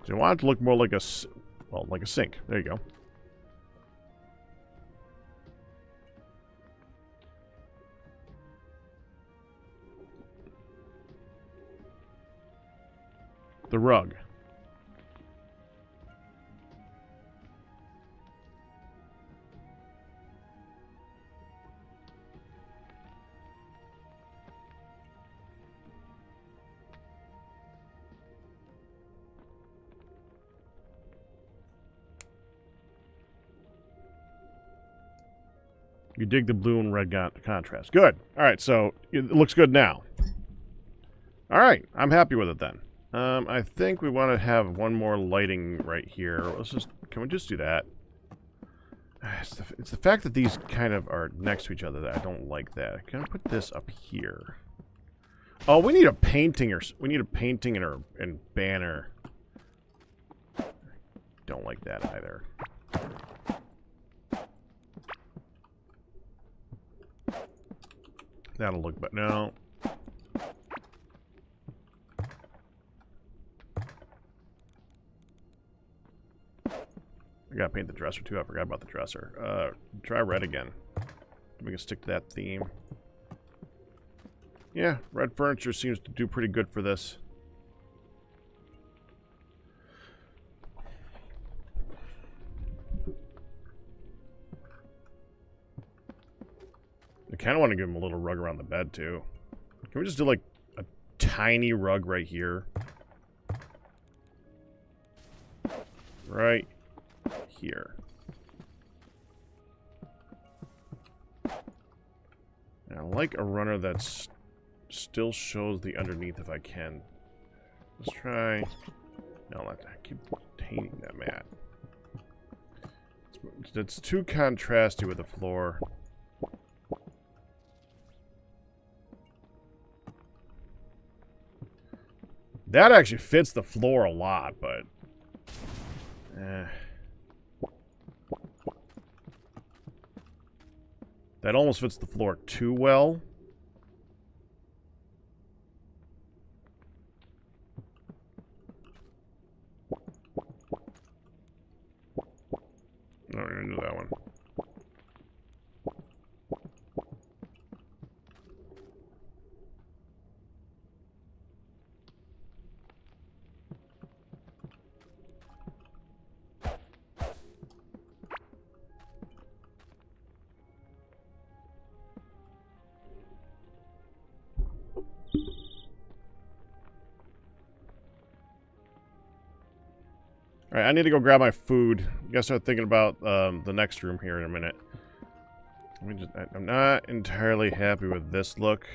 So I want it to look more like a, well, like a sink. There you go. The rug. You dig the blue and red contrast. Good. All right, so it looks good now. All right, I'm happy with it then. I think we want to have one more lighting right here. Let's just, can we just do that? It's the fact that these kind of are next to each other that I don't like that. Can I put this up here? Oh, we need a painting and banner. Don't like that either. That'll look better. No. I gotta paint the dresser too. I forgot about the dresser. Try red again. We can stick to that theme. Yeah, red furniture seems to do pretty good for this. I kind of want to give him a little rug around the bed, too. Can we just do, like, a tiny rug right here? Right here. And I like a runner that still shows the underneath if I can. Let's try... No, I keep painting that mat. It's too contrasty with the floor. That actually fits the floor a lot, but... That almost fits the floor too well. No, we're gonna do that one. Alright, I need to go grab my food. I gotta start thinking about the next room here in a minute. I'm not entirely happy with this look.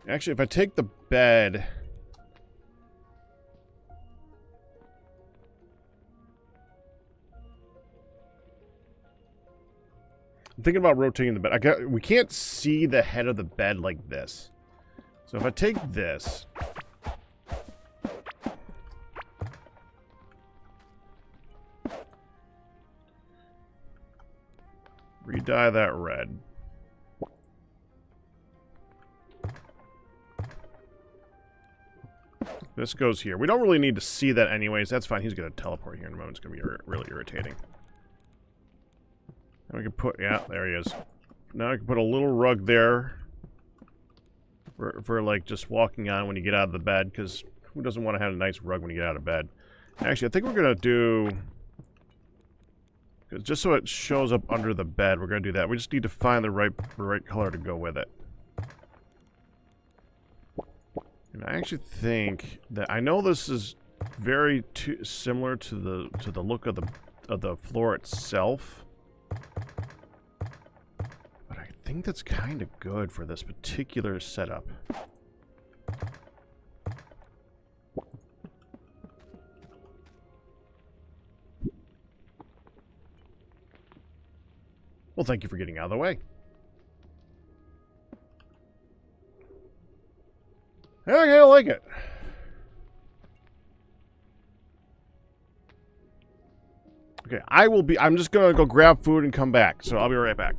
Actually, if I take the bed... thinking about rotating the bed. We can't see the head of the bed like this. So if I take this... Re-dye that red. This goes here. We don't really need to see that anyways. That's fine. He's going to teleport here in a moment. It's going to be really irritating. And we can put... Yeah, there he is. Now I can put a little rug there. For like, just walking on when you get out of the bed. Because who doesn't want to have a nice rug when you get out of bed? Actually, I think we're going to do... Just so it shows up under the bed, we're going to do that. We just need to find the right color to go with it. And I actually think that I know this is very similar to the look of the floor itself, but I think that's kind of good for this particular setup. Well, thank you for getting out of the way. Okay, I like it. Okay, I'm just gonna go grab food and come back, so I'll be right back.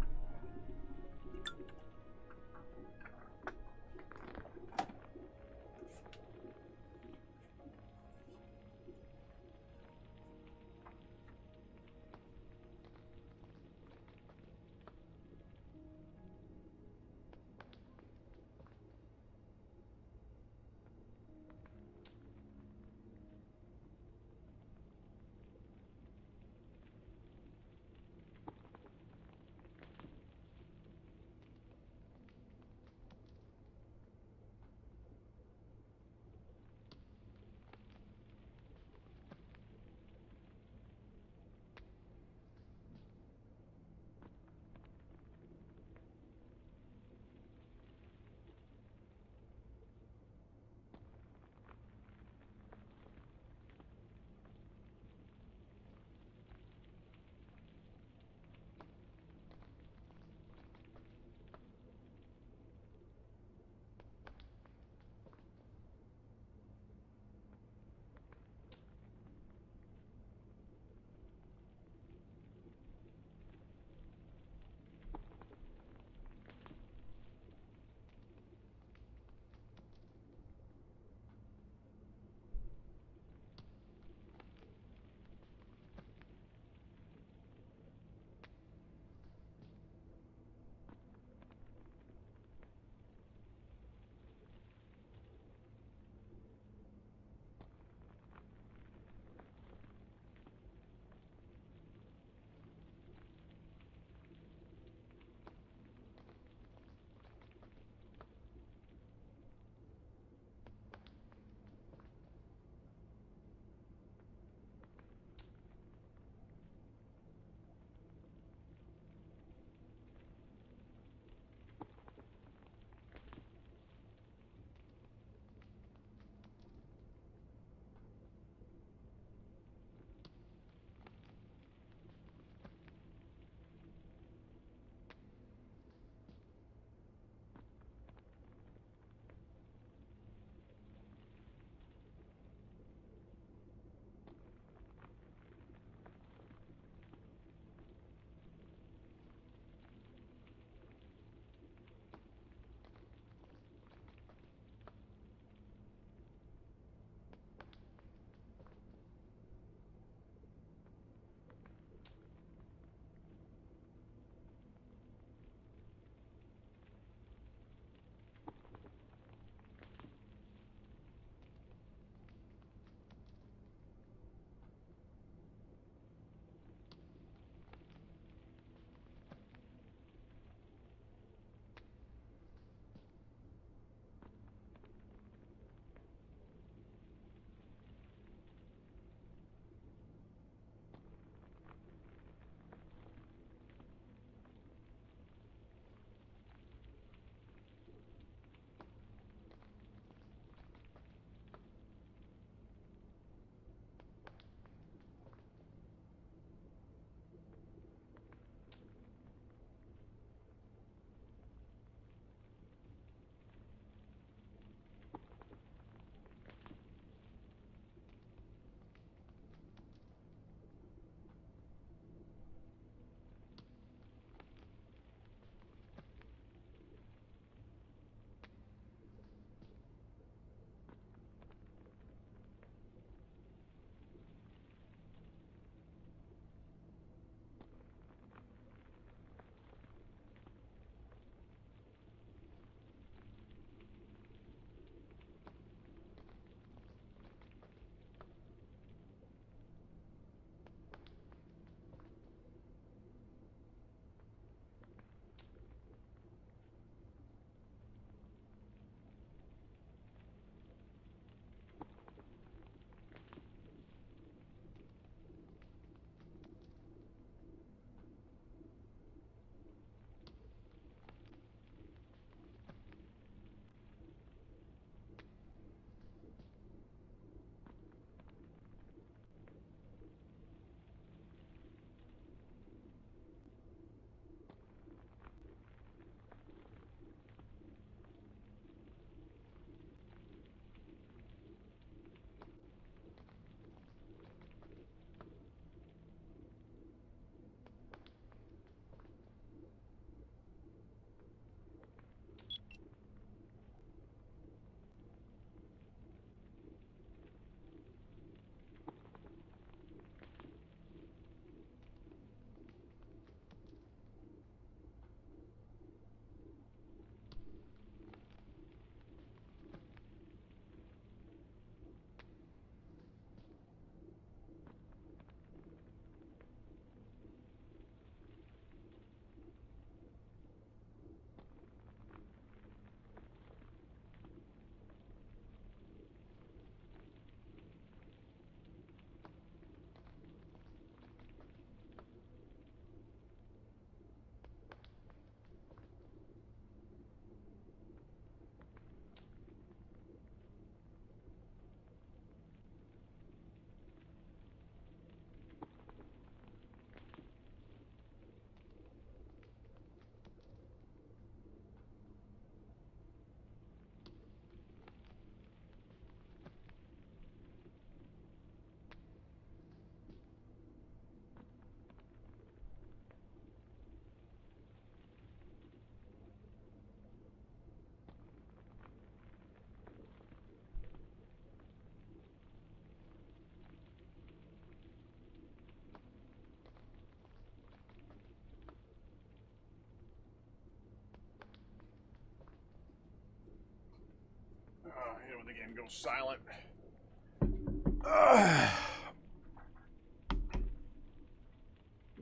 the game goes silent.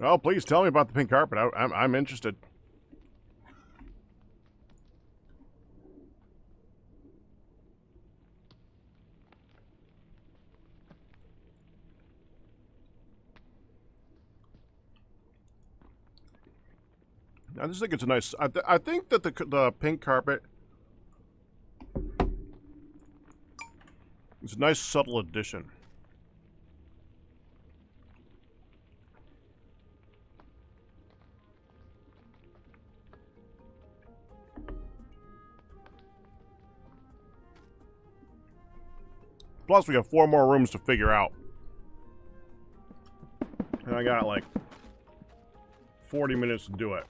Oh, please tell me about the pink carpet. I'm interested. I just think it's a nice. I think that the pink carpet is a nice subtle addition. Plus, we got 4 more rooms to figure out, and I got like 40 minutes to do it.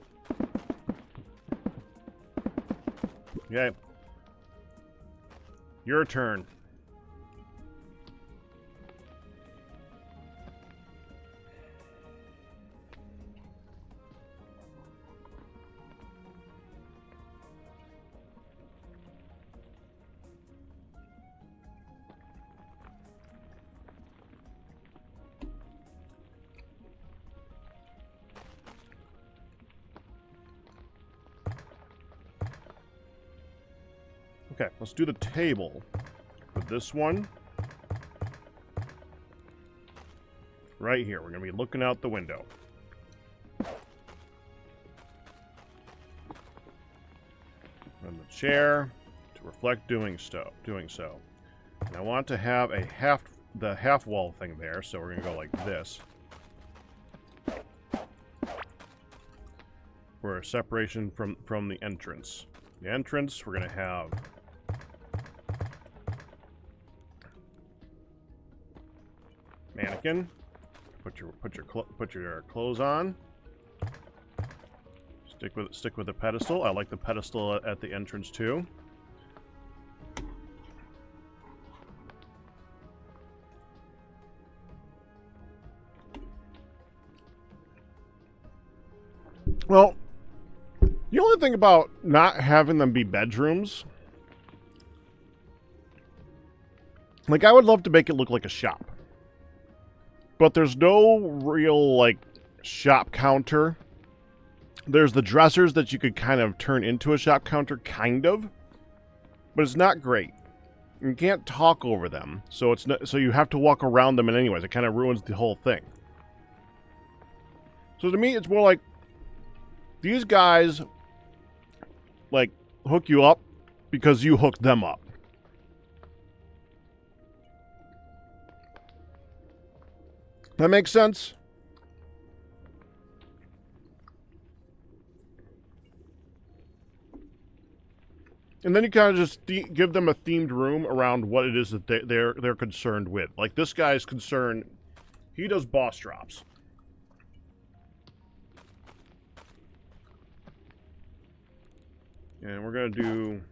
Okay. Your turn. Okay, let's do the table. With this one right here. We're going to be looking out the window. And the chair to reflect doing so. And I want to have a the half wall thing there, so we're going to go like this. For a separation from the entrance. The entrance, we're going to have mannequin. Put your clothes on. Stick with the pedestal. I like the pedestal at the entrance too. Well, the only thing about not having them be bedrooms, like, I would love to make it look like a shop. But there's no real, like, shop counter. There's the dressers that you could kind of turn into a shop counter, kind of. But it's not great. You can't talk over them, so it's not, so you have to walk around them in anyways. It kind of ruins the whole thing. So to me, it's more like these guys, like, hook you up because you hooked them up. That makes sense? And then you kind of just give them a themed room around what it is that they're concerned with. Like, this guy's concerned, he does boss drops. And we're going to do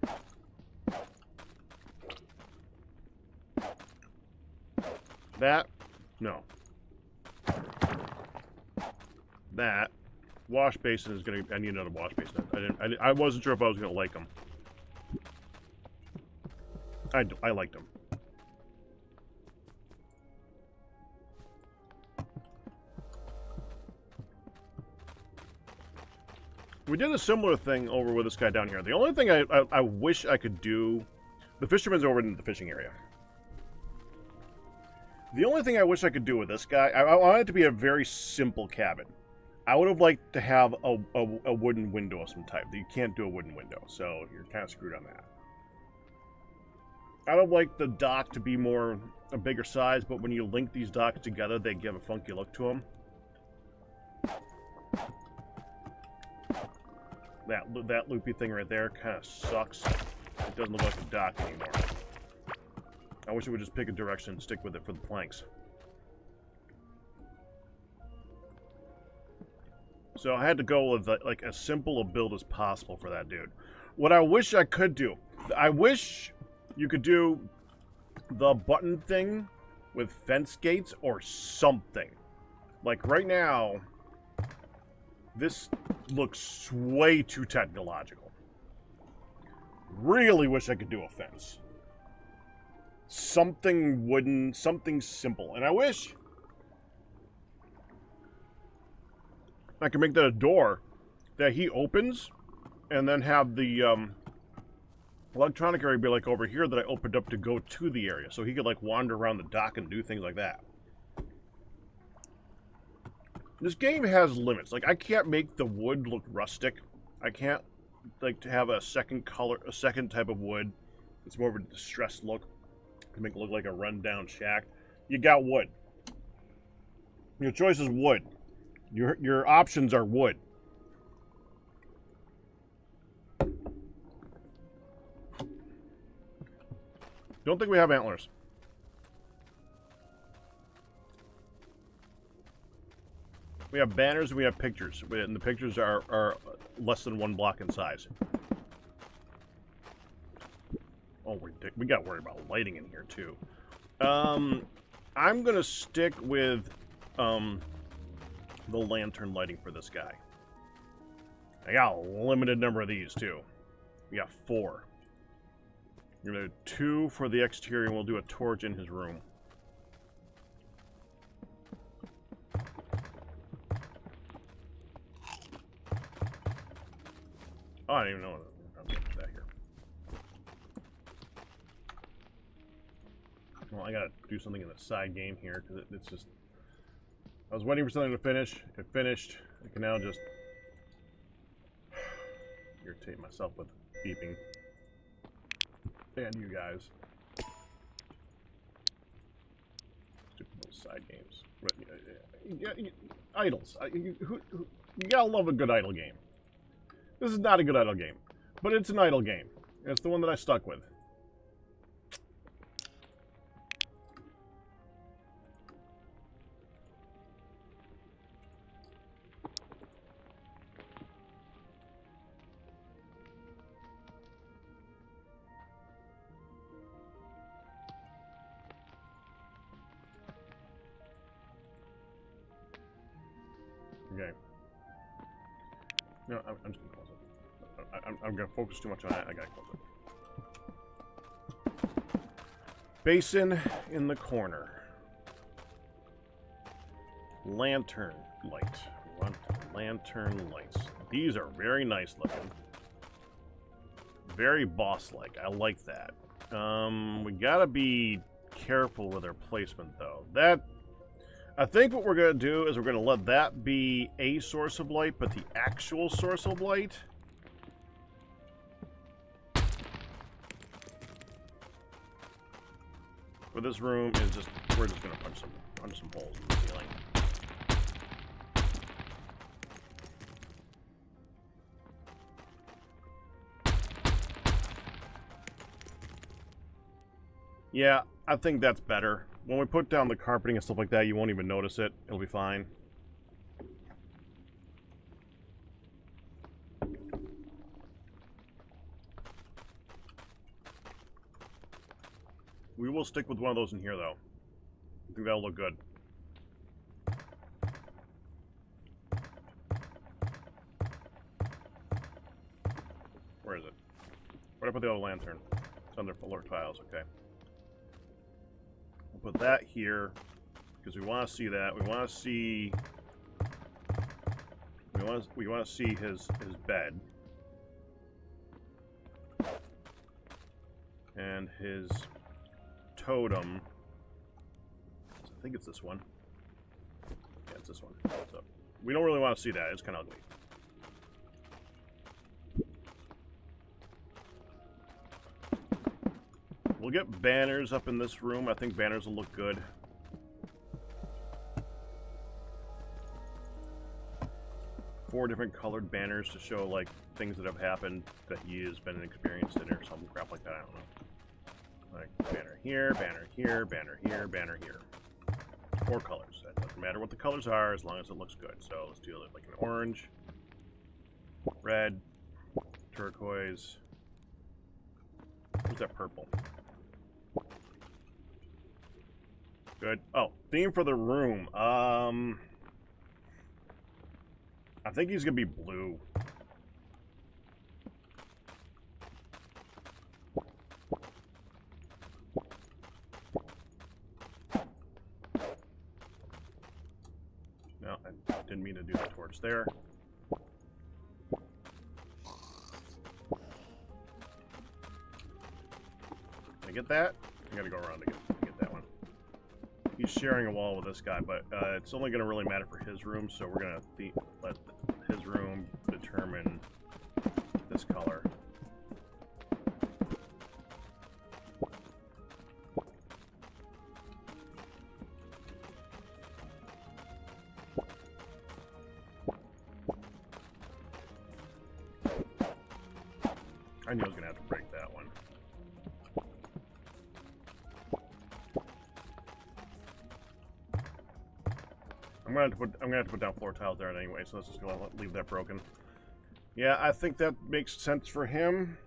that. No. That. Wash basin is going to... I need another wash basin. I wasn't sure if I was going to like them. I liked them. We did a similar thing over with this guy down here. The only thing I wish I could do... The fisherman's over in the fishing area. The only thing I wish I could do with this guy... I want it to be a very simple cabin. I would have liked to have a wooden window of some type. You can't do a wooden window, so you're kind of screwed on that. I would like the dock to be a bigger size, but when you link these docks together, they give a funky look to them. That loopy thing right there kind of sucks. It doesn't look like a dock anymore. I wish it would just pick a direction and stick with it for the planks. So I had to go with like as simple a build as possible for that dude. What I wish I could do, I wish you could do the button thing with fence gates or something. Like right now, this looks way too technological. Really wish I could do a fence. something wooden, something simple. And I wish I could make that a door that he opens and then have the electronic area be like over here that I opened up to go to the area. So he could like wander around the dock and do things like that. This game has limits. Like, I can't make the wood look rustic. I can't, like, to have a second color, a second type of wood. It's more of a distressed look to make it look like a rundown shack. You got wood. Your choice is wood. Your options are wood. Don't think we have antlers. We have banners and we have pictures. And the pictures are less than 1 block in size. Oh, we got to worry about lighting in here, too. I'm going to stick with the lantern lighting for this guy. I got a limited number of these, too. We got 4. We're going to do 2 for the exterior, and we'll do a torch in his room. Oh, I don't even know what that here. Well, I gotta do something in the side game here, because it's just... I was waiting for something to finish. It finished. I can now just... irritate myself with beeping. And you guys. Stupid little side games. Idols. You gotta love a good idle game. This is not a good idle game, but it's an idle game. It's the one that I stuck with. Okay. No, I'm just gonna close it. I'm gonna focus too much on that. I gotta close it. Basin in the corner. Lantern light. We want lantern lights. These are very nice looking. Very boss-like. I like that. We gotta be careful with our placement, though. I think what we're gonna do is we're gonna let that be a source of light, but the actual source of light for this room is just, we're just gonna punch some holes in the ceiling. Yeah, I think that's better. When we put down the carpeting and stuff like that, you won't even notice it. It'll be fine. We will stick with one of those in here, though. I think that'll look good. Where is it? Where'd I put the other lantern? It's under alert tiles, okay. We'll put that here, because we want to see that. We want to see... We want to see his bed. And his totem. I think it's this one. Yeah, it's this one. So we don't really want to see that. It's kind of ugly. We'll get banners up in this room. I think banners will look good. Four different colored banners to show, like, things that have happened that he has been experienced in, or some crap like that. I don't know. Like, banner here, banner here, banner here, banner here. 4 colors. That doesn't matter what the colors are, as long as it looks good. So let's do like an orange, red, turquoise. Where's that purple? Good. Oh, theme for the room. I think he's gonna be blue. didn't mean to do the torch there. Can I get that? I gotta go around to get that one. He's sharing a wall with this guy, but it's only gonna really matter for his room, so we're gonna let his room determine this color. I knew I was gonna have to break that one. I'm gonna have to put down floor tiles there anyway, so let's just go leave that broken. Yeah, I think that makes sense for him.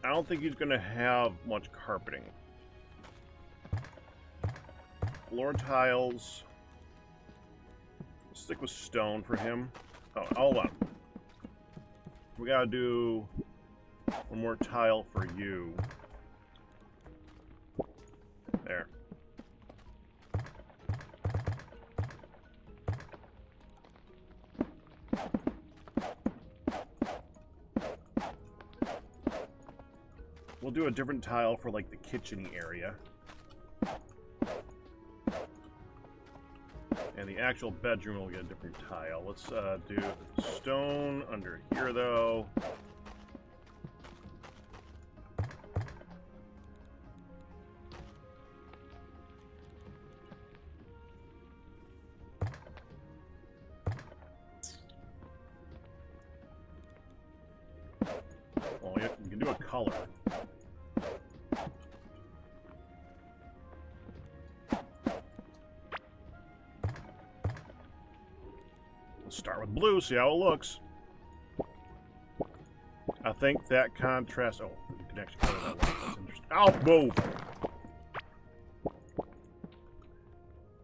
I don't think he's gonna have much carpeting. Floor tiles. Let's stick with stone for him. Oh, hold on. We gotta do one more tile for you. There. We'll do a different tile for like the kitchen area. And the actual bedroom will get a different tile. Let's do stone under here, though. Well, you can do a color. Start with blue, see how it looks. I think that contrast. Oh, you can actually color that one. That's interesting. Oh, whoa!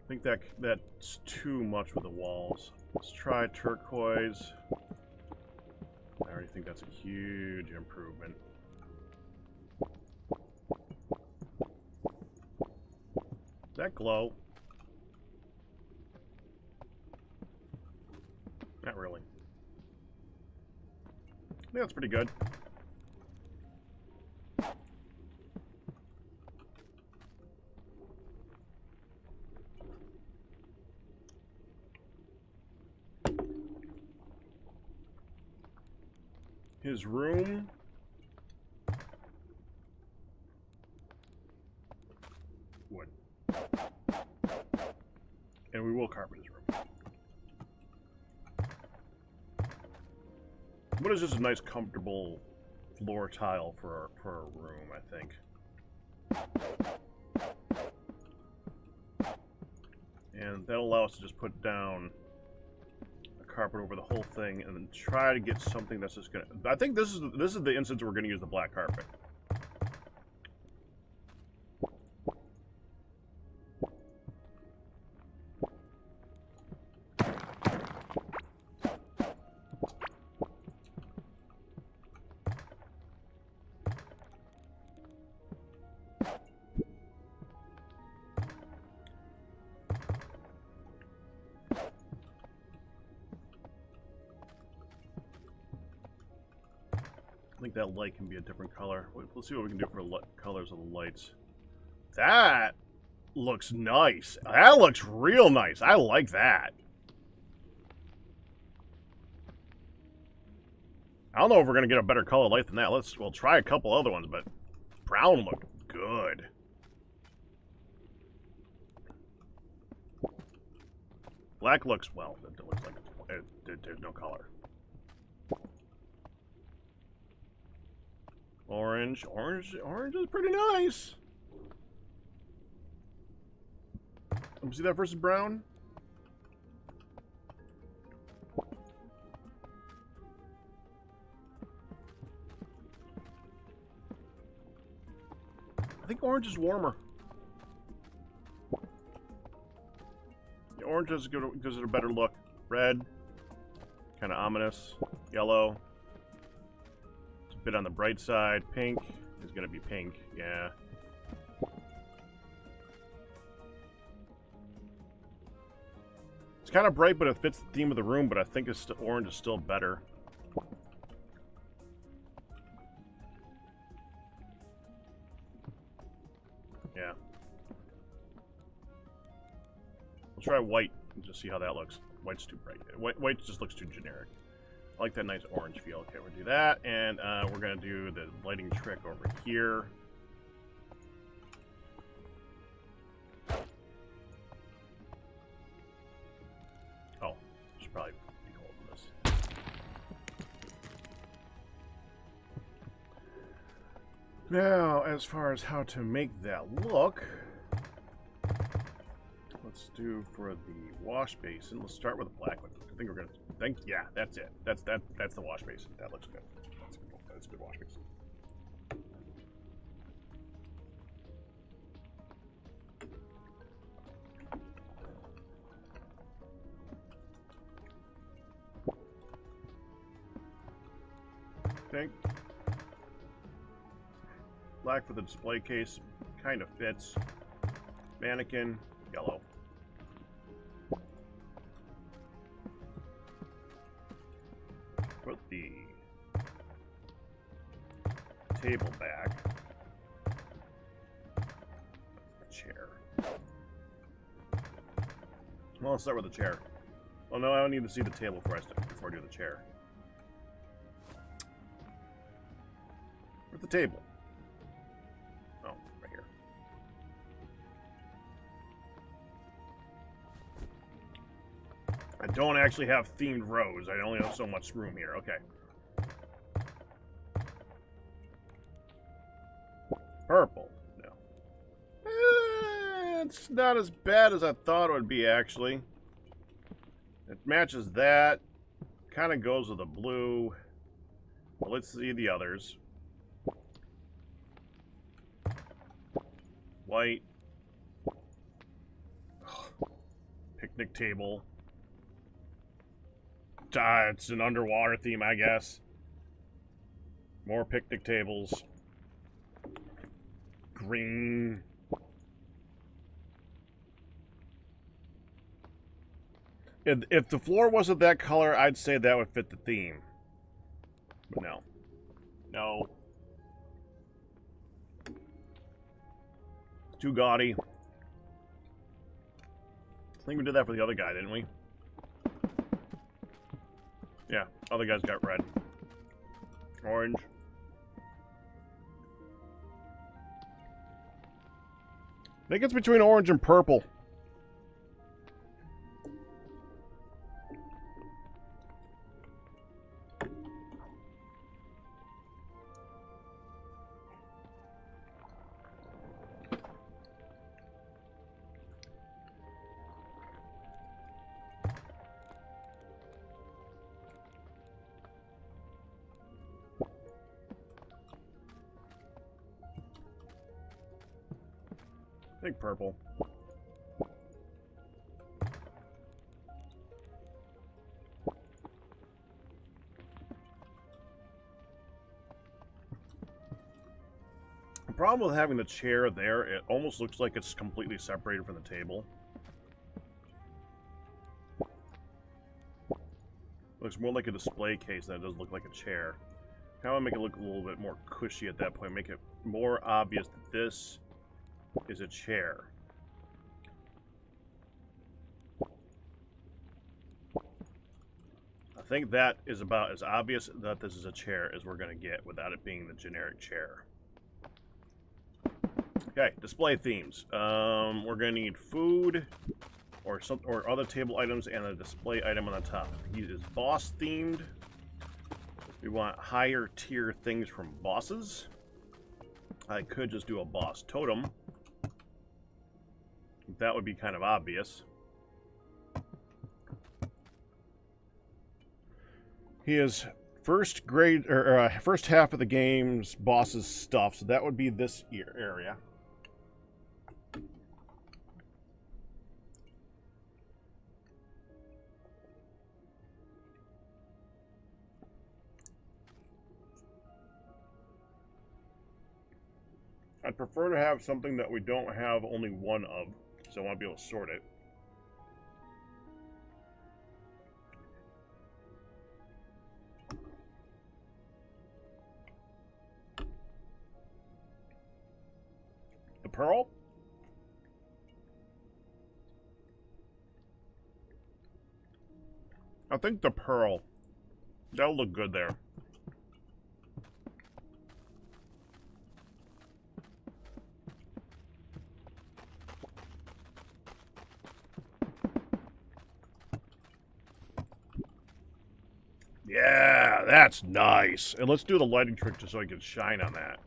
I think that's too much with the walls. Let's try turquoise. I already think that's a huge improvement. Does that glow? Not really. I think that's pretty good. His room. Wood. And we will carpet his room. What is just a nice, comfortable floor tile for a room, I think. And that'll allow us to just put down a carpet over the whole thing and then try to get something that's just gonna... I think this is the instance where we're gonna use the black carpet. I think that light can be a different color. Let's see what we can do for colors of the lights. That looks nice. That looks real nice. I like that. I don't know if we're going to get a better color light than that. We'll try a couple other ones, but brown looked good. Black looks, well, it looks like there's no color. Orange is pretty nice. See that versus brown? I think orange is warmer. Yeah, orange gives it a better look. Red, kind of ominous. Yellow, it's bit on the bright side. Pink is going to be pink, yeah. It's kind of bright, but it fits the theme of the room, but I think orange is still better. Yeah. We'll try white and just see how that looks. White's too bright. White just looks too generic. I like that nice orange feel. Okay, we'll do that, and we're going to do the lighting trick over here. Oh, should probably be holding this. Now, as far as how to make that look, let's do for the wash basin. Let's start with the black one. I think we're gonna think. Yeah, that's it. That's the wash basin. That looks good. That's a good wash basin. Pink. Black for the display case. Kind of fits. Mannequin. Yellow. Put the table back. The chair. Well, let's start with the chair. Well, no, I don't need to see the table before I do the chair. Where's the table? Oh, right here. I don't actually have themed rows. I only have so much room here. Okay. Purple. No. It's not as bad as I thought it would be, actually. It matches that. Kind of goes with the blue. Well, let's see the others. White. Picnic table. It's an underwater theme, I guess. More picnic tables. Green. If the floor wasn't that color, I'd say that would fit the theme. But no. No. Too gaudy. I think we did that for the other guy, didn't we? Yeah, other guys got red. Orange. I think it's between orange and purple. I think purple. The problem with having the chair there, it almost looks like it's completely separated from the table. Looks more like a display case than it does look like a chair. I want to make it look a little bit more cushy at that point. Make it more obvious that this is a chair. I think that is about as obvious that this is a chair as we're going to get without it being the generic chair. Okay, display themes. We're going to need food or other table items and a display item on the top. He is boss themed. We want higher tier things from bosses. I could just do a boss totem. That would be kind of obvious. He is first grade or first half of the game's boss's stuff, so that would be this area. I'd prefer to have something that we don't have only one of, so I want to be able to sort it. The pearl? I think the pearl. That'll look good there. Yeah, that's nice. And let's do the lighting trick just so I can shine on that.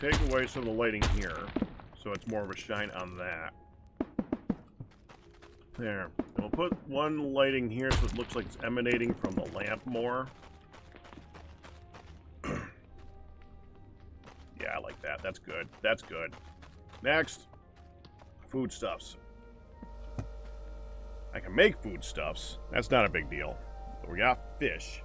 Take away some of the lighting here, so it's more of a shine on that. There. And we'll put one lighting here so it looks like it's emanating from the lamp more. Yeah, I like that. That's good. That's good. Next. Foodstuffs. I can make foodstuffs. That's not a big deal. But we got fish.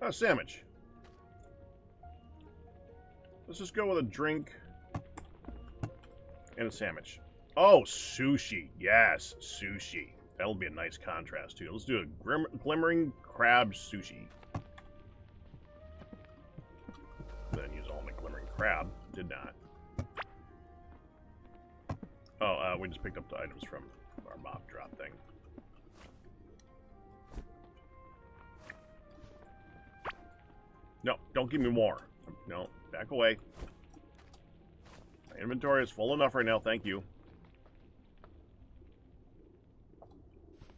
A sandwich. Let's just go with a drink and a sandwich. Oh, sushi. Yes, sushi. That'll be a nice contrast, too. Let's do a glimmering crab sushi. Then use all my glimmering crab. Did not. Oh, we just picked up the items from our mob drop thing. No, don't give me more. No, back away. My inventory is full enough right now, thank you.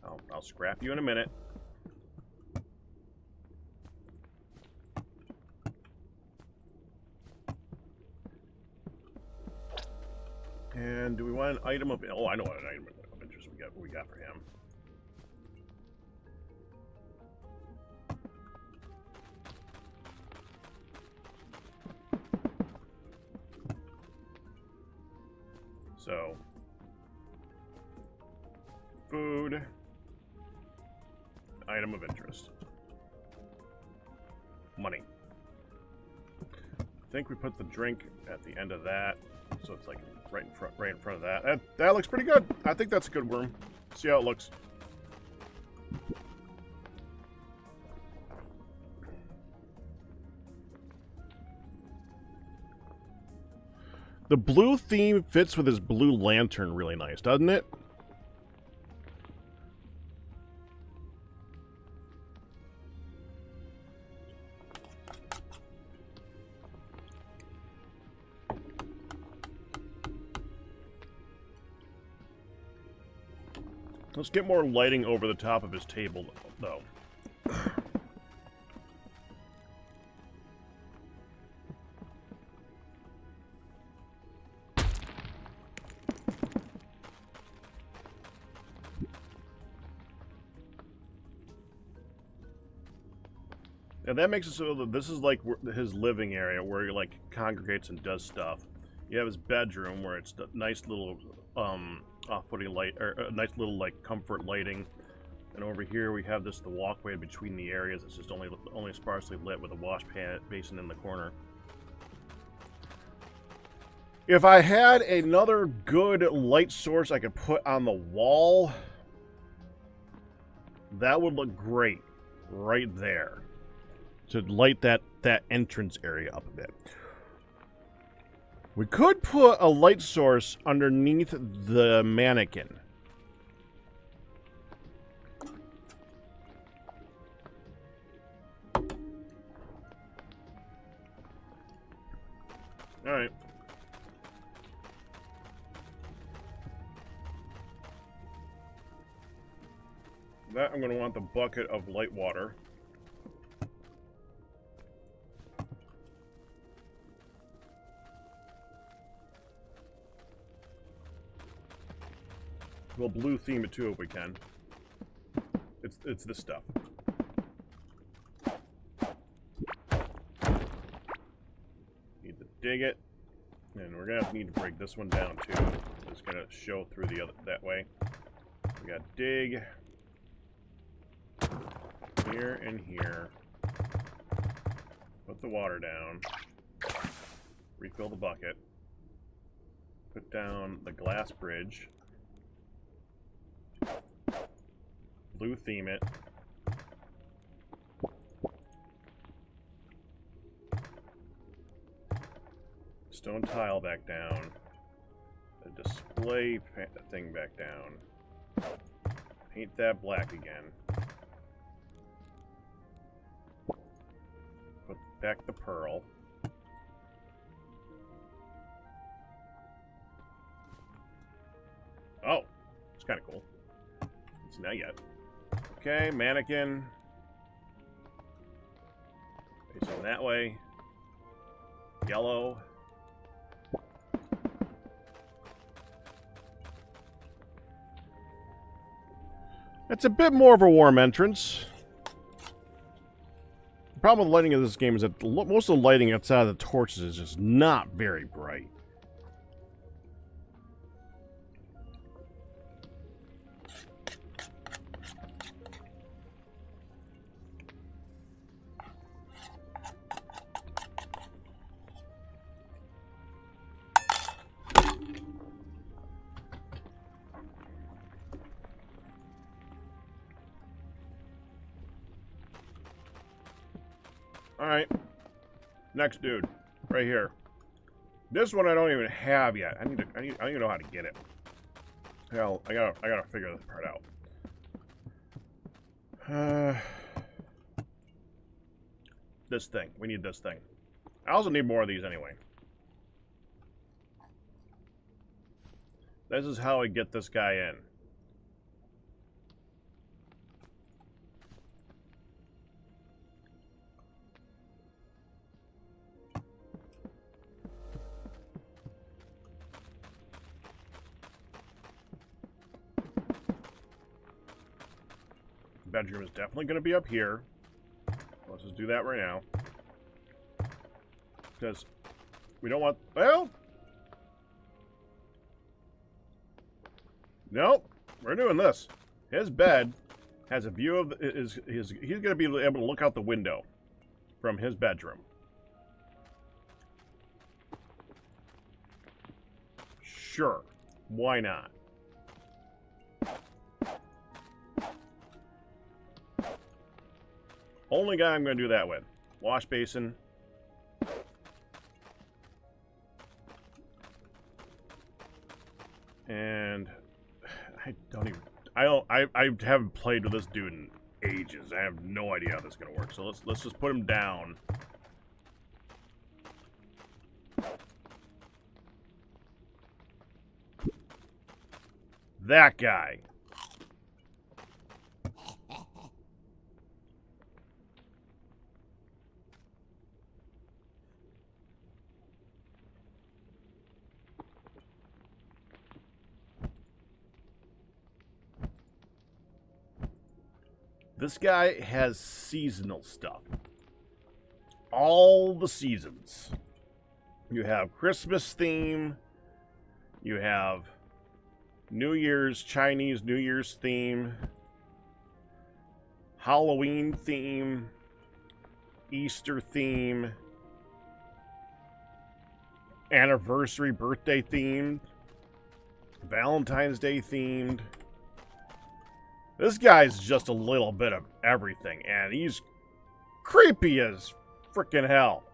I'll scrap you in a minute. And do we want an item of... Oh, I know what an item of interest we got for him. So, food, item of interest, money. I think we put the drink at the end of that, so it's like right in front of that. That looks pretty good. I think that's a good worm. See how it looks. The blue theme fits with his blue lantern really nice, doesn't it? Let's get more lighting over the top of his table, though. And that makes it so that this is like his living area where he like congregates and does stuff. You have his bedroom where it's the nice little off-putting light, or a nice little like comfort lighting. And over here we have the walkway between the areas. It's just only sparsely lit with a wash basin in the corner. If I had another good light source I could put on the wall, that would look great right there. To light that entrance area up a bit. We could put a light source underneath the mannequin. Alright. That I'm going to want the bucket of light water. We'll blue theme it too if we can. It's this stuff. Need to dig it. And we're gonna need to break this one down too. It's gonna show through the other that way. We got dig here and here. Put the water down. Refill the bucket. Put down the glass bridge. Blue theme it. Stone tile back down. The display thing back down. Paint that black again. Put back the pearl. Oh, it's kind of cool. It's not yet. Okay, mannequin. Facing that way. Yellow. It's a bit more of a warm entrance. The problem with lighting of this game is that most of the lighting outside of the torches is just not very bright. Alright. Next dude. Right here. This one I don't even have yet. I need to know how to get it. Hell, I gotta figure this part out. This thing. We need this thing. I also need more of these anyway. This is how I get this guy in. Bedroom is definitely going to be up here. Let's just do that right now. Because we don't want... Well... Nope. We're doing this. His bed has a view of... He's going to be able to look out the window from his bedroom. Sure. Why not? Only guy I'm going to do that with. Wash basin. And I haven't played with this dude in ages. I have no idea how this is going to work. So let's just put him down. That guy. This guy has seasonal stuff. All the seasons. You have Christmas theme. You have Chinese New Year's theme. Halloween theme. Easter theme. Anniversary birthday themed. Valentine's Day themed. This guy's just a little bit of everything, and he's creepy as frickin' hell.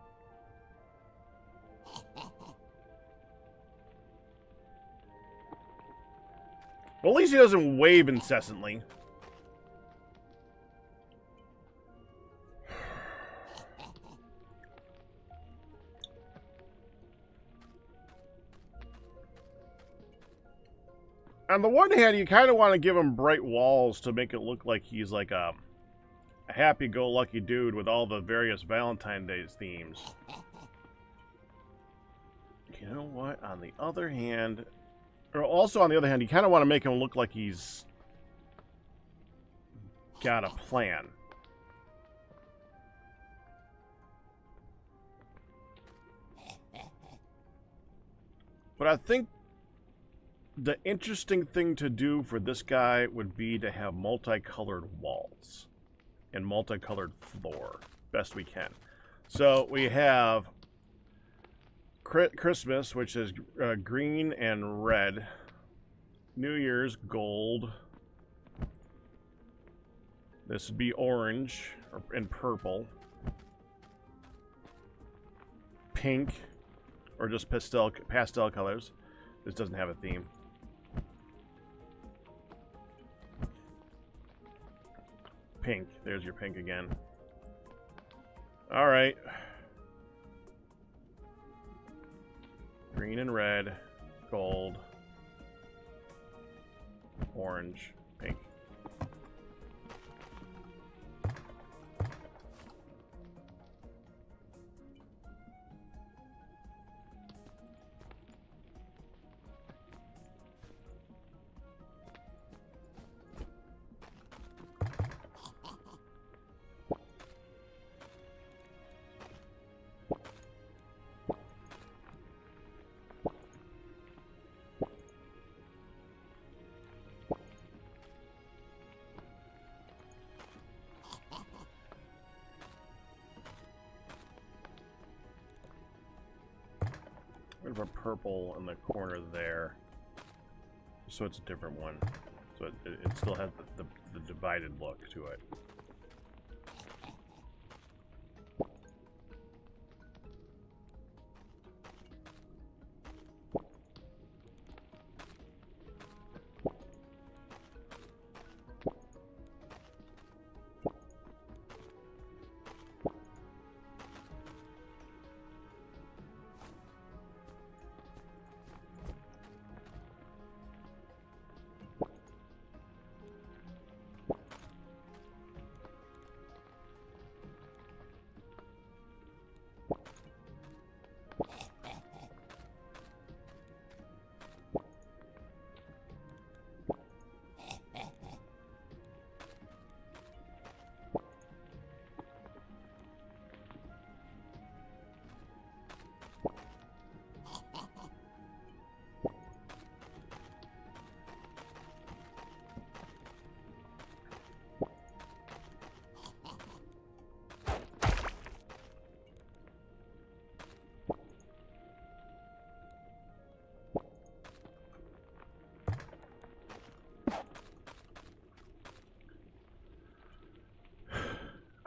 Well, at least he doesn't wave incessantly. On the one hand, you kind of want to give him bright walls to make it look like he's like a happy-go-lucky dude with all the various Valentine's Day themes. You know what? On the other hand, Or also, on the other hand, you kind of want to make him look like he's got a plan. But I think the interesting thing to do for this guy would be to have multicolored walls and multicolored floor, best we can. So we have Christmas, which is green and red. New Year's, gold. This would be orange and purple. Pink, or just pastel colors. This doesn't have a theme. Pink. There's your pink again. All right. Green and red, gold, orange, pink. Bit of a purple in the corner there, so it's a different one. So it still has the divided look to it.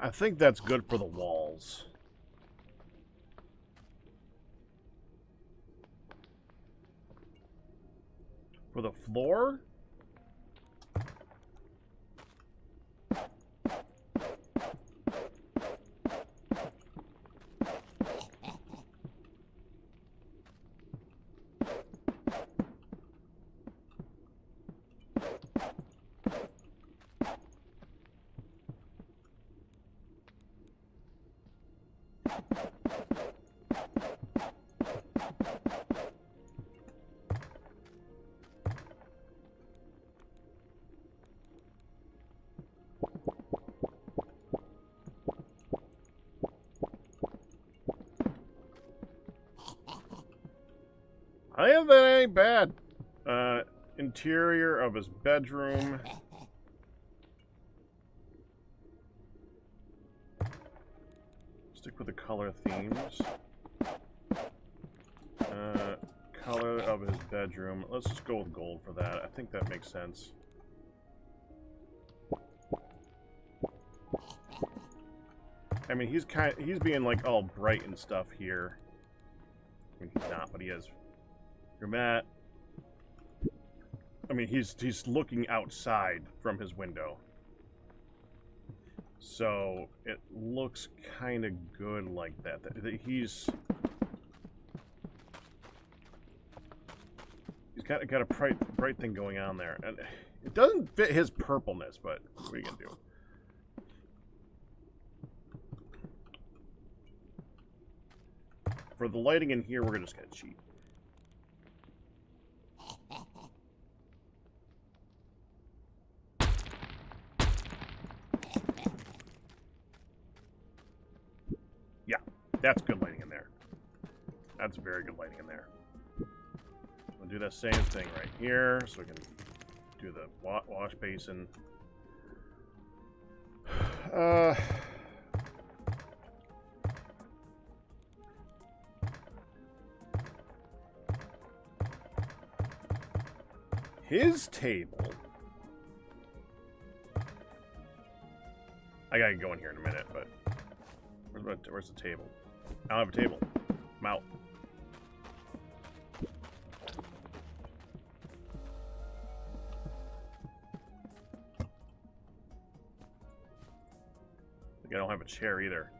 I think that's good for the walls. For the floor? I think that ain't bad. Interior of his bedroom. Stick with the color themes. Color of his bedroom. Let's just go with gold for that. I think that makes sense. I mean, he's being like all bright and stuff here. I mean, he's not, but he is. Your mat. I mean, he's looking outside from his window. So it looks kind of good like that. He's got a bright thing going on there, and it doesn't fit his purpleness. But what are you gonna do? For the lighting in here, we're just gonna cheat. That's good lighting in there. That's very good lighting in there. We'll do that same thing right here, so we can do the wash basin. His table. I gotta go in here in a minute, but where's the table? I don't have a table. I'm out. I don't have a chair either.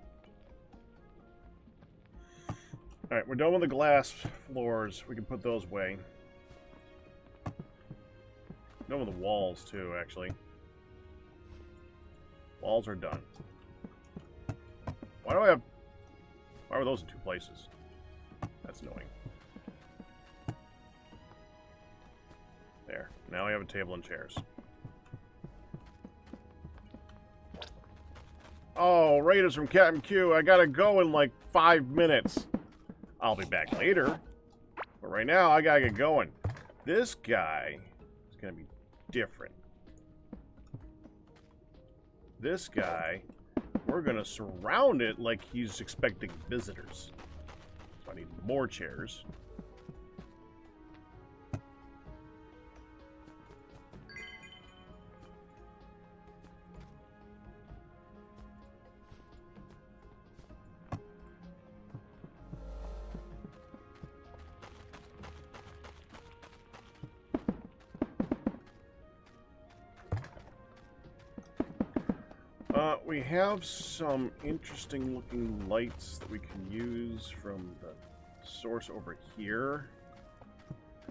Alright, we're done with the glass floors. We can put those away. Done with the walls too, actually. Walls are done. Why were those in two places? That's annoying. There. Now we have a table and chairs. Oh, Raiders from Captain Q. I gotta go in like 5 minutes. I'll be back later. But right now, I gotta get going. This guy is gonna be different. This guy, we're gonna surround it like he's expecting visitors. So I need more chairs. We have some interesting looking lights that we can use from the source over here.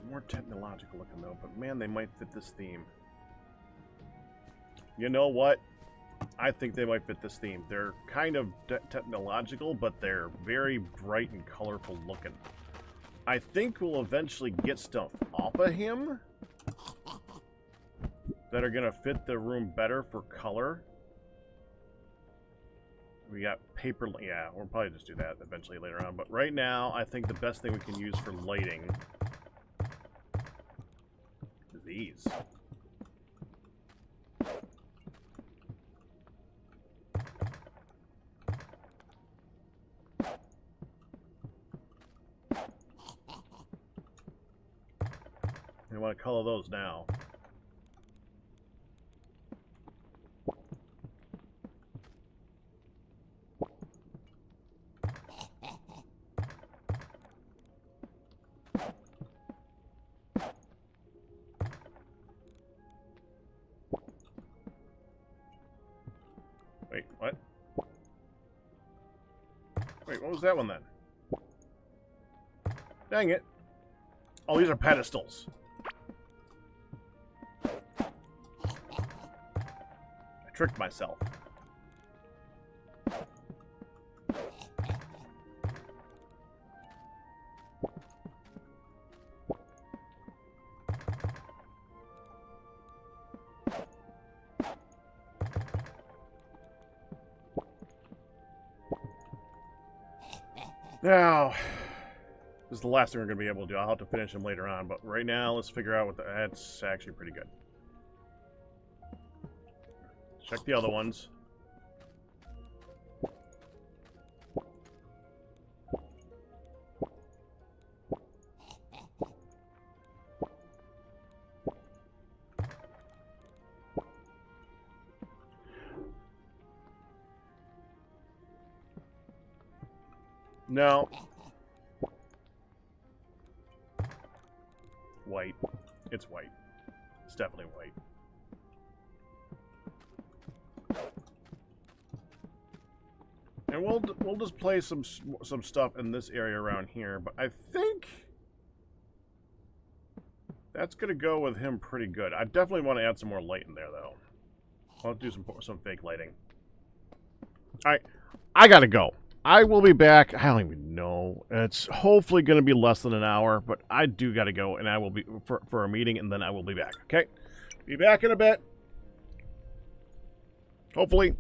More technological looking though, but man, they might fit this theme. You know what? I think they might fit this theme. They're kind of technological, but they're very bright and colorful looking. I think we'll eventually get stuff off of him that are going to fit the room better for color. We got paper, yeah, we'll probably just do that eventually later on. But right now, I think the best thing we can use for lighting is these. We want to color those now. Wait, what? Wait, what was that one then? Dang it. Oh, these are pedestals. I tricked myself. Now, this is the last thing we're going to be able to do. I'll have to finish them later on, but right now, let's figure out what that's actually pretty good. Check the other ones. No. White. It's white. It's definitely white. And we'll just play some stuff in this area around here, but I think that's gonna go with him pretty good. I definitely want to add some more light in there, though. I'll do some fake lighting. All right, I gotta go. I will be back. I don't even know. It's hopefully going to be less than an hour, but I do got to go, and I will be for a meeting, and then I will be back. Okay, be back in a bit. Hopefully.